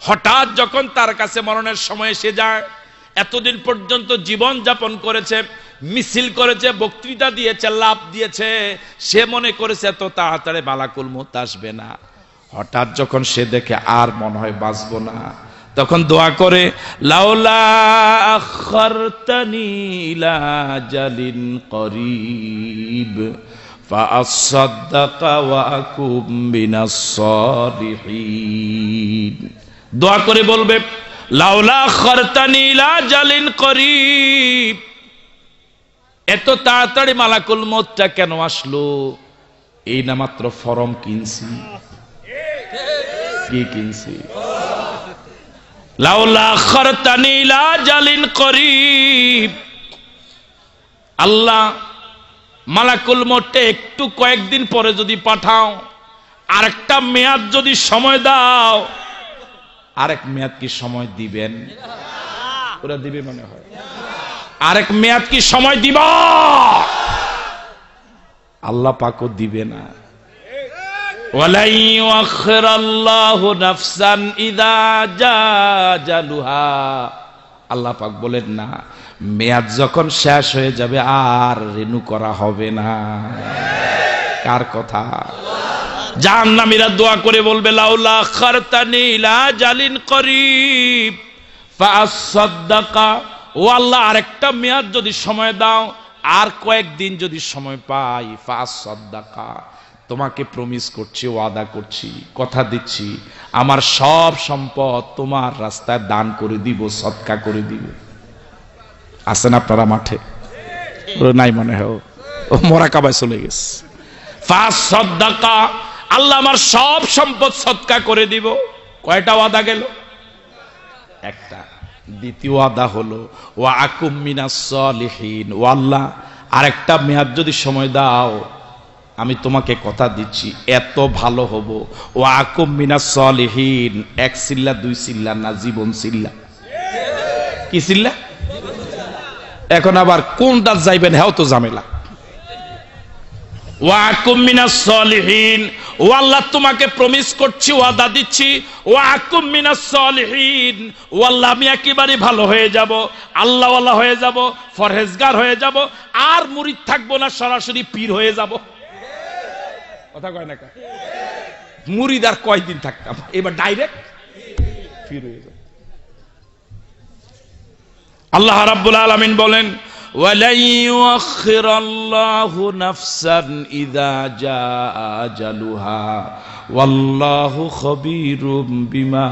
হঠাৎ যখন তার কাছে মরণের সময় এসে যায়, এতদিন পর্যন্ত জীবন যাপন করেছে, মিছিল করেছে, বক্তৃতা দিয়েছে, লাভ দিয়েছে, সে মনে করেছে এত তাড়াতাড়ি মালাকুল মউত আসবে না। হঠাৎ যখন সে দেখে আর মনে হয় বাঁচবো না, তখন দোয়া করে, লাউলা আখারতানি ইলা জালিন করিব ফাআসাদদাকা ওয়া আকুম মিনাস সালিহিন। দোয়া করে বলবে, লাউলা আখারতানি ইলা জালিন করিব, এত তাড়াতাড়ি মালাকুল মউতটা কেন আসলো? এই না মাত্র ফরম কিনছি। কি কিনছি? লাউলা আখারতানি ইলা জালিন করিব। আল্লাহ, মালাকুল মউতটা একটু কয়েকদিন পরে যদি পাঠাও, আরেকটা মেয়াদ যদি সময় দাও। আরেক মেয়াদ কি সময় দিবেন? ওরা দিবে মনে হয়। আরেক মেয়াদ কি সময় দিব? আল্লাহ পাকও দিবে না। ওয়ালাই ইউআখিরাল্লাহু নাফসান ইযা জা আজালুহা আল্লাহ পাক বলেন না, মেয়াদ যখন শেষ হয়ে যাবে আর রিনিউ করা হবে না। কার কথা? জাহান্নামীরা দোয়া করে বলবে, লাউলা আখারতানি ইলা জালিন করিব ফাআসাদদাকা, ও আল্লাহ আরেকটা মেয়াদ যদি সময় দাও, আর কয়েকদিন যদি সময় পাই, ফাআসাদদাকা, তোমাকে প্রমিস করছি, ওয়াদা করছি, কথা দিচ্ছি, আমার সব সম্পদ তোমার রাস্তায় দান করে দিব, সদকা করে দিব। আছেন আপনারা মাঠে? নাই মনে হয়, ও মোরাকাবায় চলে গেছে। ফাআসাদদাকা, আল্লাহ আমার সব সম্পদ সদকা করে দিব। কয়টা ওয়াদা গেল? একটা। দ্বিতীয় ওয়াদা হলো ওয়া আকুম মিনাস সালিহিন, ও আল্লাহ আরেকটা মেয়াদ যদি সময় দাও, আমি তোমাকে কথা দিচ্ছি এত ভালো হব। ও আকুম মিনাস সালিহিন, এক সিল্লা দুই সিল্লা না, জীবন সিল্লা। কি সিল্লা? এখন আবার কোনটা যাইবেন হ্যাঁ তো ঝামেলা। ওয়া আকুম মিনাস সালিহিন, ও আল্লাহ তোমাকে প্রমিস করছি, ওয়াদা দিচ্ছি, ওয়া আকুম মিনাস সালিহিন, ও আল্লাহ আমি একেবারে ভালো হয়ে যাব, আল্লাহওয়ালা হয়ে যাব, ফরহেজগার হয়ে যাব, আর মুরিদ থাকবো না, সরাসরি পীর হয়ে যাব। কথা কয় না? মুরিদ আর কয়দিন থাকতাম, এবার ডাইরেক্ট পীর হয়ে যাব। আল্লাহ রাব্বুল আলামিন বলেন, ওয়ালাই ইউআখিরাল্লাহু নাফসান ইযা জাআ আজালুহা ওয়াল্লাহু খাবীরুম বিমা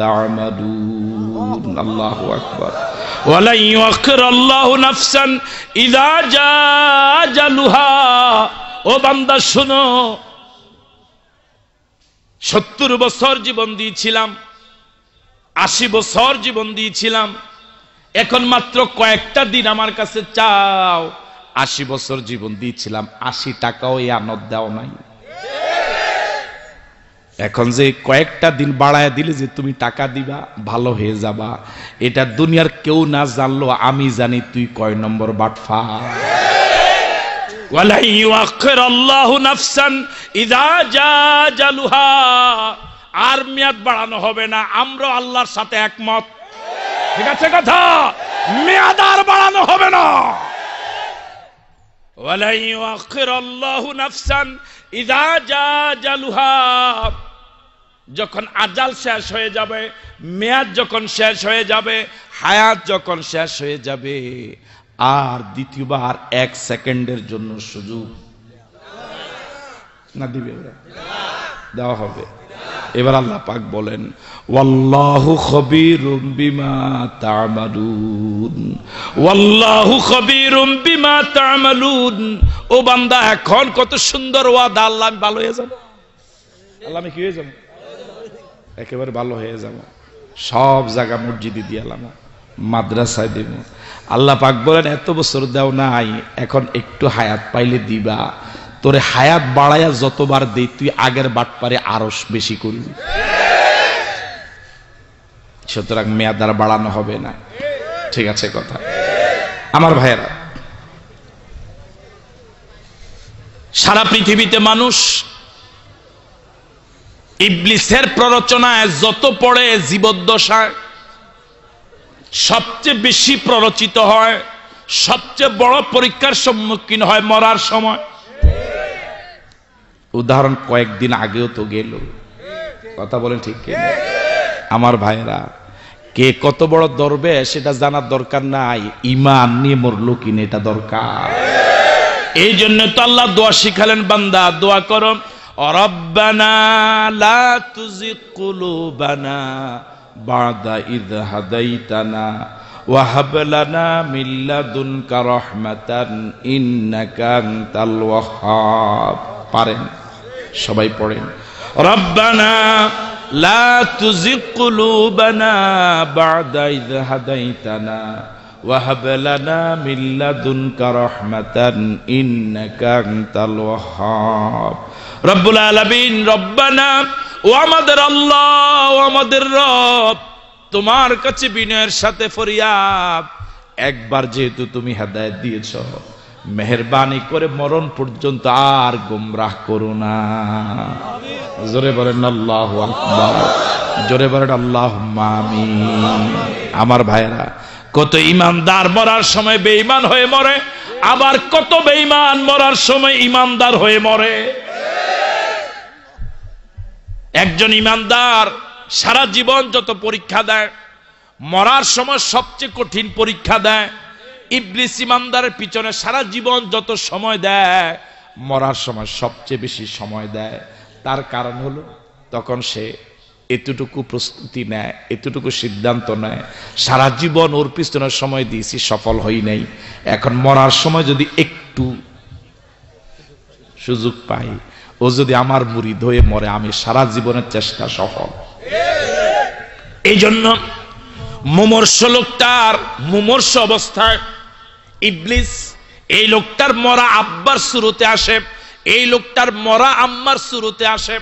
তা'মালুন। আল্লাহু আকবার। ওয়ালাই ইউআখিরাল্লাহু নাফসান ইযা জাআ আজালুহা, ও বান্দা শোনো, 70 বছর জীবন দিয়েছিলাম, 80 বছর জীবন দিয়েছিলাম, এখন মাত্র কয়েকটা দিন আমার কাছে চাও। 80 বছর জীবন দিয়েছিলাম, 80 টাকাও এই আনন্দ দাও নাই। এখন যে কয়েকটা দিন বাড়ায় দিলে যে তুমি টাকা দিবা, ভালো হয়ে যাবা, এটা দুনিয়ার কেউ না জানলো, আমি জানি তুই কয় নম্বর বাটফার। ওয়ালা ইউআখিরাল্লাহু নাফসান ইযা জাআ আজালুহা, আর মেয়াদ বাড়ানো হবে না। আমরা আল্লাহর সাথে একমত, ঠিক আছে কথা? মেয়াদ আর বাড়ানো হবে না। ওয়ালা ইউআখিরাল্লাহু নাফসান ইযা জাআ আজালুহা, যখন আজাল শেষ হয়ে যাবে, মেয়াদ যখন শেষ হয়ে যাবে, হায়াত যখন শেষ হয়ে যাবে, আর দ্বিতীয়বার 1 সেকেন্ডের জন্য সুযোগ না দিবে, দেওয়া হবে। এবার আল্লাহ পাক বলেন, ওয়াল্লাহু খাবীরুম বিমা তা'মালুন, ওয়াল্লাহু খাবীরুম বিমা তা'মালুন। ও বান্দা, এখন কত সুন্দর ওয়াদা, আল্লাহ আমি ভালো হয়ে যাব, আল্লাহ আমি কি হয়ে যাব? একেবারে ভালো হয়ে যাব, সব জায়গা মসজিদে দিয়ে এলাম, মাদ্রাসায় দিব। আল্লাহ পাক বলেন, এত বছর দাও নাই, এখন একটু হায়াত পাইলে দিবা, তোরে হায়াত বাড়ায়া যতবার দেই তুই আগের বাটপারে আরো বেশি করবি। সুতরাং মেয়াদ আর বাড়ানো হবে না, ঠিক আছে কথা? আমার ভাইয়েরা, সারা পৃথিবীতে মানুষ ইবলিসের প্ররোচনায় যত পড়ে, জীবদ্দশায় সবচেয়ে বেশি প্ররোচিত হয়, সবচেয়ে বড় পরীক্ষার সম্মুখীন হয় মরার সময়। উদাহরণ কয়েকদিন আগেও তো গেল, কথা বলেন ঠিক কি? আমার ভাইরা, কে কত বড় দরবে সেটা জানার দরকার নাই, ঈমান নিয়ে মরলো কিনা এটা দরকার। এই জন্য তো আল্লাহ দোয়া শিখালেন, বান্দা দোয়া করো, রব্বানা লা তুজিগ কুলুবানা বা'দা ইয হাদাইতানা ওয়া হাব লানা মিন লাদুনকা রাহমাতান ইন্নাকা আনতাল ওয়াহ্হাব। পারেন? সবাই পড়েন, রব্বানা লা তুজিগ কুলুবানা বা'দা ইয হাদাইতানা ওয়া হাব লানা মিন লাদুনকা রাহমাতান ইন্নাকা আনতাল ওয়াহ্হাব। রব্বুল আলামিন, রব্বানা, ও আমাদের আল্লাহ, ও আমাদের রব, তোমার কাছে বিনয়ের সাথে ফরিয়াদ, একবার যেহেতু তুমি হেদায়েত দিয়েছ, মেহেরবানি করে মরণ পর্যন্ত আর গোমরাহ করো না। জোরে বলেন আল্লাহু আকবার। জোরে বলেন আল্লাহুম্মা আমিন। আমার ভাইরা, কত ইমানদার মরার সময় বেঈমান হয়ে মরে, আবার কত বেঈমান মরার সময় ইমানদার হয়ে মরে। একজন ইমানদার সারা জীবন যত পরীক্ষা দেয়, মরার সময় সবচেয়ে কঠিন পরীক্ষা দেয়। ইবলিস ইমানদারের পিছনে সারা জীবন যত সময় দেয়, মরার সময় সবচেয়ে বেশি সময় দেয়। তার কারণ হলো তখন সে এতটুকু প্রস্তুতি নেয়, এতটুকু সিদ্ধান্ত নেয়, সারা জীবন ওর পিছনে সময় দিয়েছি, সফল হই নাই, এখন মরার সময় যদি একটু সুযোগ পাই, ও যদি আমার মুরিদ হয়ে মরে, আমি সারা জীবনের চেষ্টা সফল। এই জন্য মুমূর্ষ লোকটার মুমূর্ষ অবস্থায় ইবলিস এই লোকটার মরা আব্বার শুরুতে আসে, এই লোকটার মরা আম্মার শুরুতে আসে।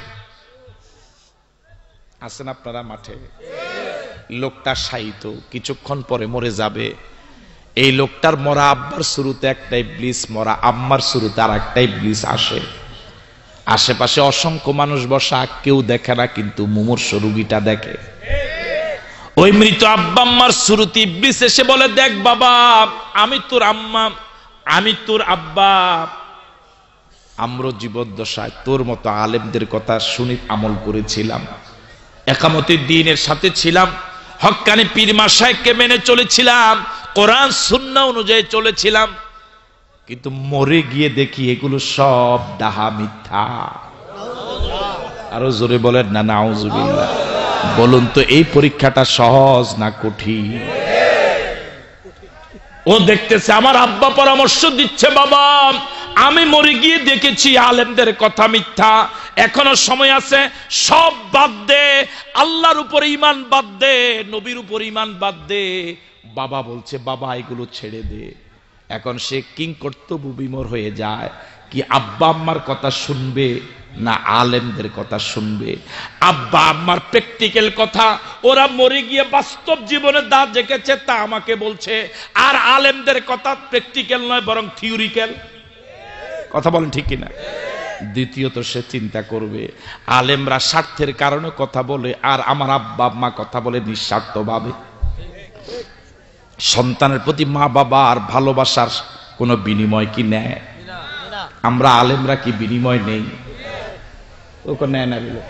আছেন আপনারা মাঠে, লোকটা শায়িত, কিছুক্ষণ পরে মরে যাবে। এই লোকটার মরা আব্বার শুরুতে একটা ইবলিস, মরা আম্মার শুরুতে আর একটা ইবলিস আসে। আশেপাশে অসংখ্য মানুষ বসা, কেউ দেখে না, কিন্তু মুমূর্ষ রোগীটা দেখে। ওই মৃত আব্বা আম্মার শুরুতে ইবলিস এসে বলে, দেখ বাবা, আমি তোর আম্মা, আমি তোর আব্বা, আমরা জীবদ্দশায় তোর মতো আলেমদের কথা শুনে আমল করেছিলাম, একামতের দ্বীনের সাথে ছিলাম, হক্কানি পীর মাশায়েখকে মেনে চলেছিলাম, কোরআন সুন্নাহ অনুযায়ী চলেছিলাম, কিন্তু মরে গিয়ে দেখি এগুলো সব ডাহা, মিথ্যা। আরো জোরে বলেন না নাউজুবিল্লাহ। বলুন তো এই পরীক্ষাটা সহজ না কঠিন? ও দেখতেছে আমার আব্বা পরামর্শ দিচ্ছে, বাবা আমি মরে গিয়ে দেখেছি আলেমদের কথা মিথ্যা, এখনো সময় আছে, সব বাদ দে, আল্লাহর উপর ঈমান বাদ দে, নবীর উপর ঈমান বাদ দে। বাবা বলছে, বাবা এগুলো ছেড়ে দে। এখন সে কিং কর্তব্য বিমর হয়ে যায়, কি আব্বা আম্মার কথা শুনবে না আলেমদের কথা শুনবে? আব্বা আম্মার প্র্যাকটিক্যাল কথা, ওরা মরে গিয়ে বাস্তব জীবনে দাঁত রেখেছে, তা আমাকে বলছে, আর আলেমদের কথা প্র্যাকটিক্যাল নয় বরং থিওরিক্যাল। কথা বলেন ঠিক কিনা? দ্বিতীয়ত সে চিন্তা করবে, আলেমরা স্বার্থের কারণে কথা বলে, আর আমার আব্বা আম্মা কথা বলে নিঃস্বার্থভাবে। সন্তানের প্রতি মা বাবার ভালোবাসার কোনো বিনিময় কি নেয়? আমরা আলেমরা কি বিনিময় নেই? ওকে নেয় না বলে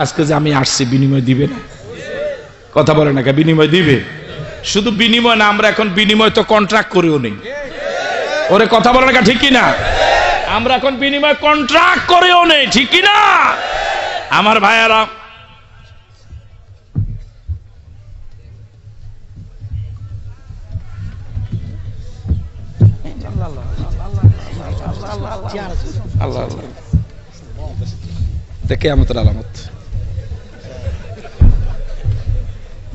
আজকে যে আমি আসছি, বিনিময় দিবে না? কথা বলে না, বিনিময় দিবে? শুধু বিনিময় না, আমরা এখন বিনিময় তো কন্ট্রাক্ট করেও নেই। ওরে কথা বলে না, ঠিক কিনা? আমরা এখন বিনিময় কন্ট্রাক্ট করেও নেই, ঠিক কিনা? আমার ভাইয়ারা, আল্লাহ আল্লাহ দেখে আমাদের আলামত,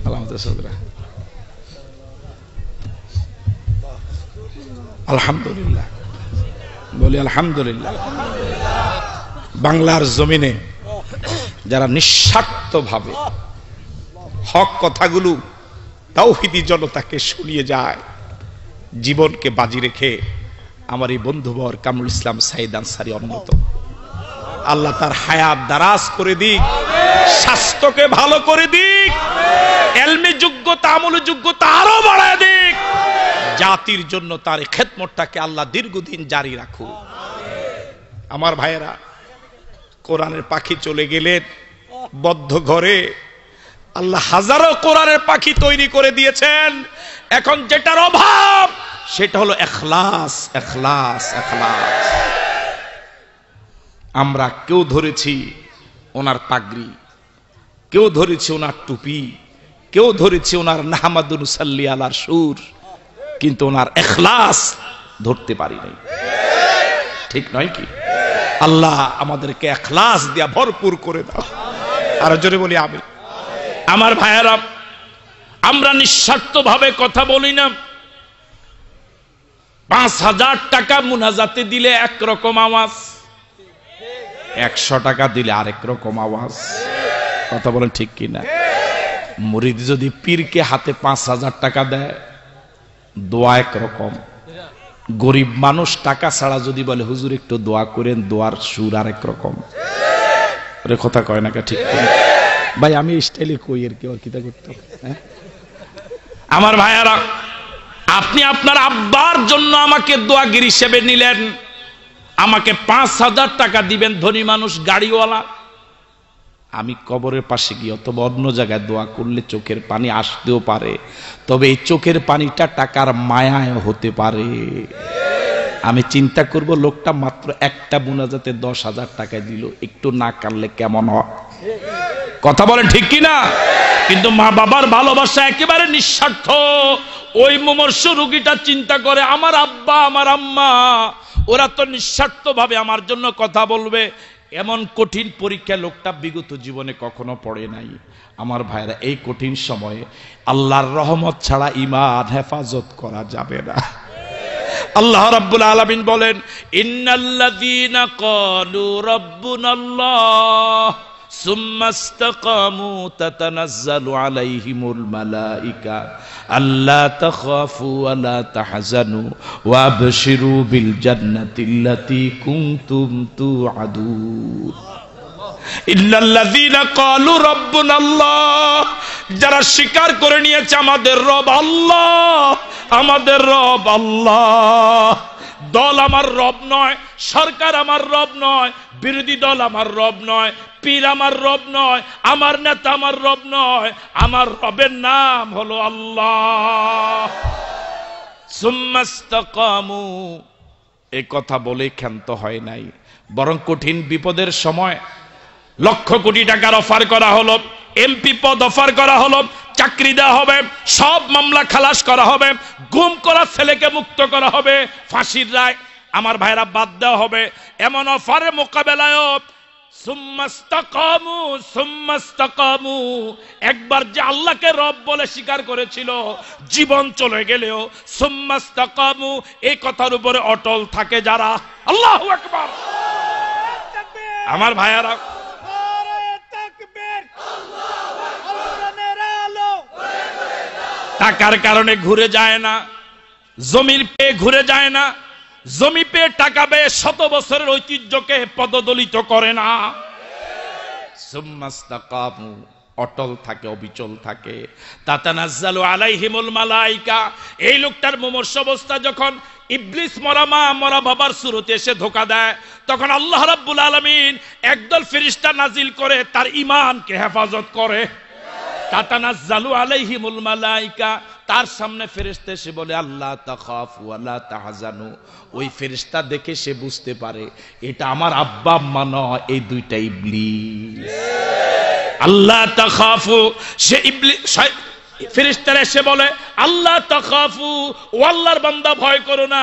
আলামতের সদরা। আলহামদুলিল্লাহ, বলি আলহামদুলিল্লাহ। বাংলার জমিনে যারা নিঃস্বার্থভাবে হক কথাগুলো তাওহীদি জনতাকে শুনিয়ে যায়, জীবনকে বাজি রেখে, আমার এই বন্ধুবর কামরুল ইসলাম সাইদ আনসারী অন্যতম। আল্লাহ তার হায়াত দারাজ করে দিক, স্বাস্থ্যকে ভালো করে দিক, ইলমি যোগ্যতা, আমলি যোগ্যতা আরো বাড়ায় দিক, জাতির জন্য তার খেদমতটাকে আল্লাহ দীর্ঘদিন জারি রাখুক। আমার ভাইয়েরা, কোরআনের পাখি চলে গেলেন বদ্ধ ঘরে, আল্লাহ হাজারো কোরআনের পাখি তৈরি করে দিয়েছেন। এখন যেটার অভাব সেটা হলো ইখলাস, ইখলাস, ইখলাস। আমরা কেউ ধরেছি ওনার পাগড়ি, কেউ ধরেছি ওনার টুপি, কেউ ধরেছি ওনার নাহমাদু নুসাল্লি আলার সুর, কিন্তু ওনার ইখলাস ধরতে পারি নাই। ঠিক নয় কি? আল্লাহ আমাদেরকে ইখলাস দিয়া ভরপুর করে দাও। আর জোরে বলি আমিন। আমার ভাইয়েরা, আমরা নিঃস্বার্থভাবে কথা বলি না। ৫,০০০ টাকা মুনাজাতে দিলে একরকম আওয়াজ, ১০০ টাকা দিলে আরেক রকম আওয়াজ। কথা বলেন ঠিক কিনা? মুরিদ যদি পীরকে হাতে ৫,০০০ টাকা দেয়, দোয়া একরকম। গরিব মানুষ টাকা ছাড়া যদি বলে হুজুর একটু দোয়া করেন, দোয়ার সুর আরেক রকম। কথা কয় না ঠিক কিনা? ভাই আমি স্টাইলে কই আর কি আর কিতা করতে হ্যাঁ। আমার ভাইয়ারা, আপনি আপনার আব্বার জন্য আমাকে দোয়াগির হিসেবে নিলেন, আমাকে 5,000 টাকা দিবেন, ধনী মানুষ, গাড়িওয়ালা। আমি কবরের পাশে গিয়ে অথবা অন্য জায়গায় দোয়া করলে চোখের পানি আসতেও পারে, তবে এই চোখের পানিটা টাকার মায়ায় হতে পারে। আমি চিন্তা করব লোকটা মাত্র একটা মুনাজাতে 10,000 টাকা দিল, একটু না কানলে কেমন হয়? কথা বলেন ঠিক কিনা? কিন্তু মা বাবার ভালোবাসা একেবারে নিঃস্বার্থ। ওই মুমূর্ষ রোগীটা চিন্তা করে আমার আব্বা আমার আম্মা ওরা তো নিঃস্বার্থ ভাবে আমার জন্য কথা বলবে। এমন কঠিন পরীক্ষা লোকটা বিগত জীবনে কখনো পড়ে নাই। আমার ভাইরা, এই কঠিন সময়ে আল্লাহর রহমত ছাড়া ঈমান হেফাজত করা যাবে না। আল্লাহ রাব্বুল আলামিন বলেন, ইন্নাল্লাযীনা ক্বালু রাব্বুনাল্লাহ সুম্মা ইসতাকামু তাতানাজ্জালু আলাইহিমুল মালাইকা আল্লা তাখাফু ওয়া লা তাহজানু ওয়া আবশিরু বিল জান্নাতিল্লাতী কুনতুম তুআদুন। ইন্নাল্লাযীনা ক্বালু রাব্বুনাল্লাহ, যারা স্বীকার করে নিয়েছে আমাদের রব আল্লাহ, আমাদের রব আল্লাহ। দল আমার রব নয়, সরকার আমার রব নয়, বিরোধী দল আমার রব নয়, পীর আমার রব নয়, আমার নেতা আমার রব নয়, আমার রবের নাম হলো আল্লাহ। সুম্মা ইসতাকামু, এই কথা বলে ক্ষান্ত হয় নাই, বরং কঠিন বিপদের সময় লক্ষ কোটি টাকার অফার করা হলো, এমপি পদ অফার করা হলো, চাকরি দেওয়া হবে, সব মামলা খালাস করা হবে, গুম করা ছেলেকে মুক্ত করা হবে, ফাঁসির রায় আমার ভাইরা বাদ দেওয়া হবে। এমন অফারের মোকাবেলায় সুম্মা ইসতাকামু, একবার যে আল্লাহকে রব বলে স্বীকার করেছিল, জীবন চলে গেলেও সুম্মা ইসতাকামু এই কথার উপরে অটল থাকে যারা। আল্লাহু আকবার। আমার ভাইয়ারা, টাকার কারণে ঘুরে যায় না, জমির পেয়ে ঘুরে যায় না, জমি পেয়ে টাকা পেয়ে 100 বছরের ঐতিহ্যকে পদদলিত করে না। সুম্মা ইসতাকামু, অটল থাকে, অবিচল থাকে। তাতানাজ্জালু আলাইহিমুল মালাইকা, এই লোকটার মুমূর্ষ অবস্থা যখন ইবলিস মরা মা মরা বাবার সুরতে এসে ধোঁকা দেয়, তখন আল্লাহ রাব্বুল আলামিন একদল ফেরেশতা নাজিল করে তার ঈমানকে হেফাজত করে। তাতানাজ্জালু আলাইহিমুল মালাইকা, তার সামনে ফেরেশতা এসে বলে আল্লাহ তাখাফু ওয়া লা তাহজানু। ওই ফেরেশতা দেখে সে বুঝতে পারে এটা আমার আব্বা আম্মা নয়, এই দুইটা ইবলিস। আল্লাহ তাখাফু, সে ইবলিস ফেরেশতারা এসে বলে আল্লাহ তাখাফু, ও আল্লাহর বান্দা ভয় করো না,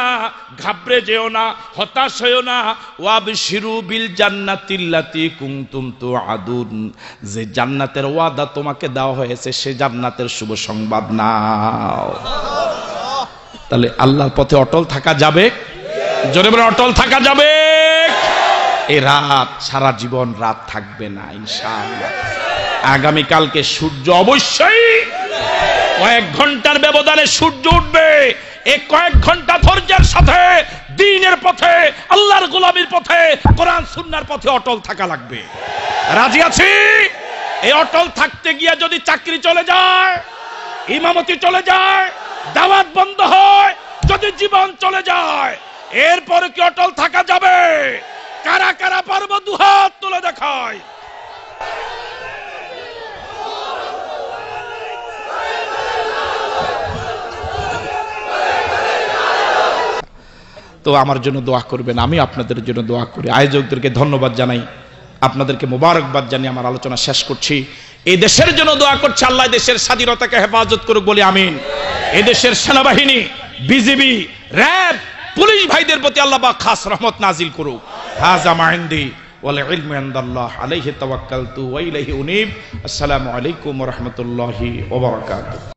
ঘাবড়ে যেও না, হতাশ হয়ো না। ওয়াবশিরু বিল জান্নাতিল্লাতী কুনতুম তুআদুন, যে জান্নাতের ওয়াদা তোমাকে দেওয়া হয়েছে সে জান্নাতের শুভ সংবাদ নাও। তাহলে আল্লাহর পথে অটল থাকা যাবে, জোরে বলে অটল থাকা যাবে। এই রাত সারা জীবন রাত থাকবে না ইনশাআল্লাহ। আগামী কালকে সূর্য অবশ্যই কয়েক ঘন্টার ব্যবধানে সূর্য উঠবে। এই কয়েক ঘন্টা ধৈর্যের সাথে দ্বীনের পথে, আল্লাহর গোলামীর পথে, কোরআন সুন্নাহর পথে অটল থাকা লাগবে। রাজি আছি? এই অটল থাকতে গিয়ে যদি চাকরি চলে যায়, ইমামতি চলে যায়, দাওয়াত বন্ধ হয়, যদি জীবন চলে যায়, এরপরে কি অটল থাকা যাবে? কারা কারা পারবো দুহাত তুলে দেখায়। তো আমার জন্য দোয়া করবেন, আমি আপনাদের জন্য দোয়া করি। আয়োজকদেরকে ধন্যবাদ জানাই, আপনাদেরকে মোবারকবাদ জানিয়ে আমার আলোচনা শেষ করছি। এই দেশের জন্য দোয়া করছি, আল্লাহ দেশের স্বাধীনতাকে হেফাজত করুক বলি আমিন। এই দেশের সেনাবাহিনী, বিজিবি, র‍্যাব, পুলিশ ভাইদের প্রতি আল্লাহ পাক খাস রহমত নাজিল করুক। হাযা মা ইনদি ওয়াল ইলমু ইনদাল্লাহ আলাইহি তাওয়াক্কালতু ওয়া ইলাইহি উনীব। আসসালামু আলাইকুম ওয়া রাহমাতুল্লাহি ওয়া বারাকাতুহু।